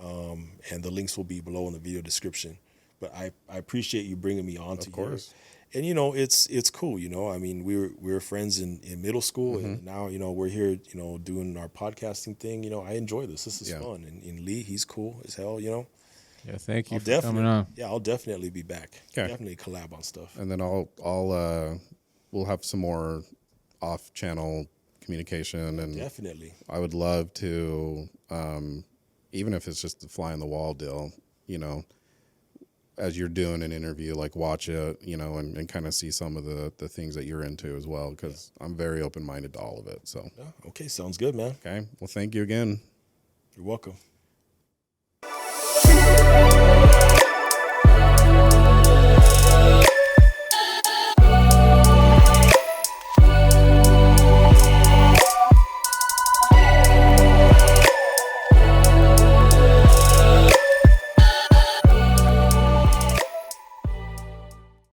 and the links will be below in the video description. but I appreciate you bringing me on to Of course. here. And it's cool. I mean, we were friends in middle school, and now we're here, doing our podcasting thing. I enjoy this. This is fun. And Lee, he's cool as hell. Yeah, thank you I'll for definitely, coming on. yeah, I'll definitely be back. Okay. Definitely collab on stuff. And then we'll have some more off-channel communication, and Definitely. I would love to, even if it's just the fly on the wall deal, as you're doing an interview, like watch it, and kind of see some of the things that you're into as well, because I'm very open-minded to all of it. So, Yeah. Okay, sounds good, man. okay. Well, thank you again. You're welcome.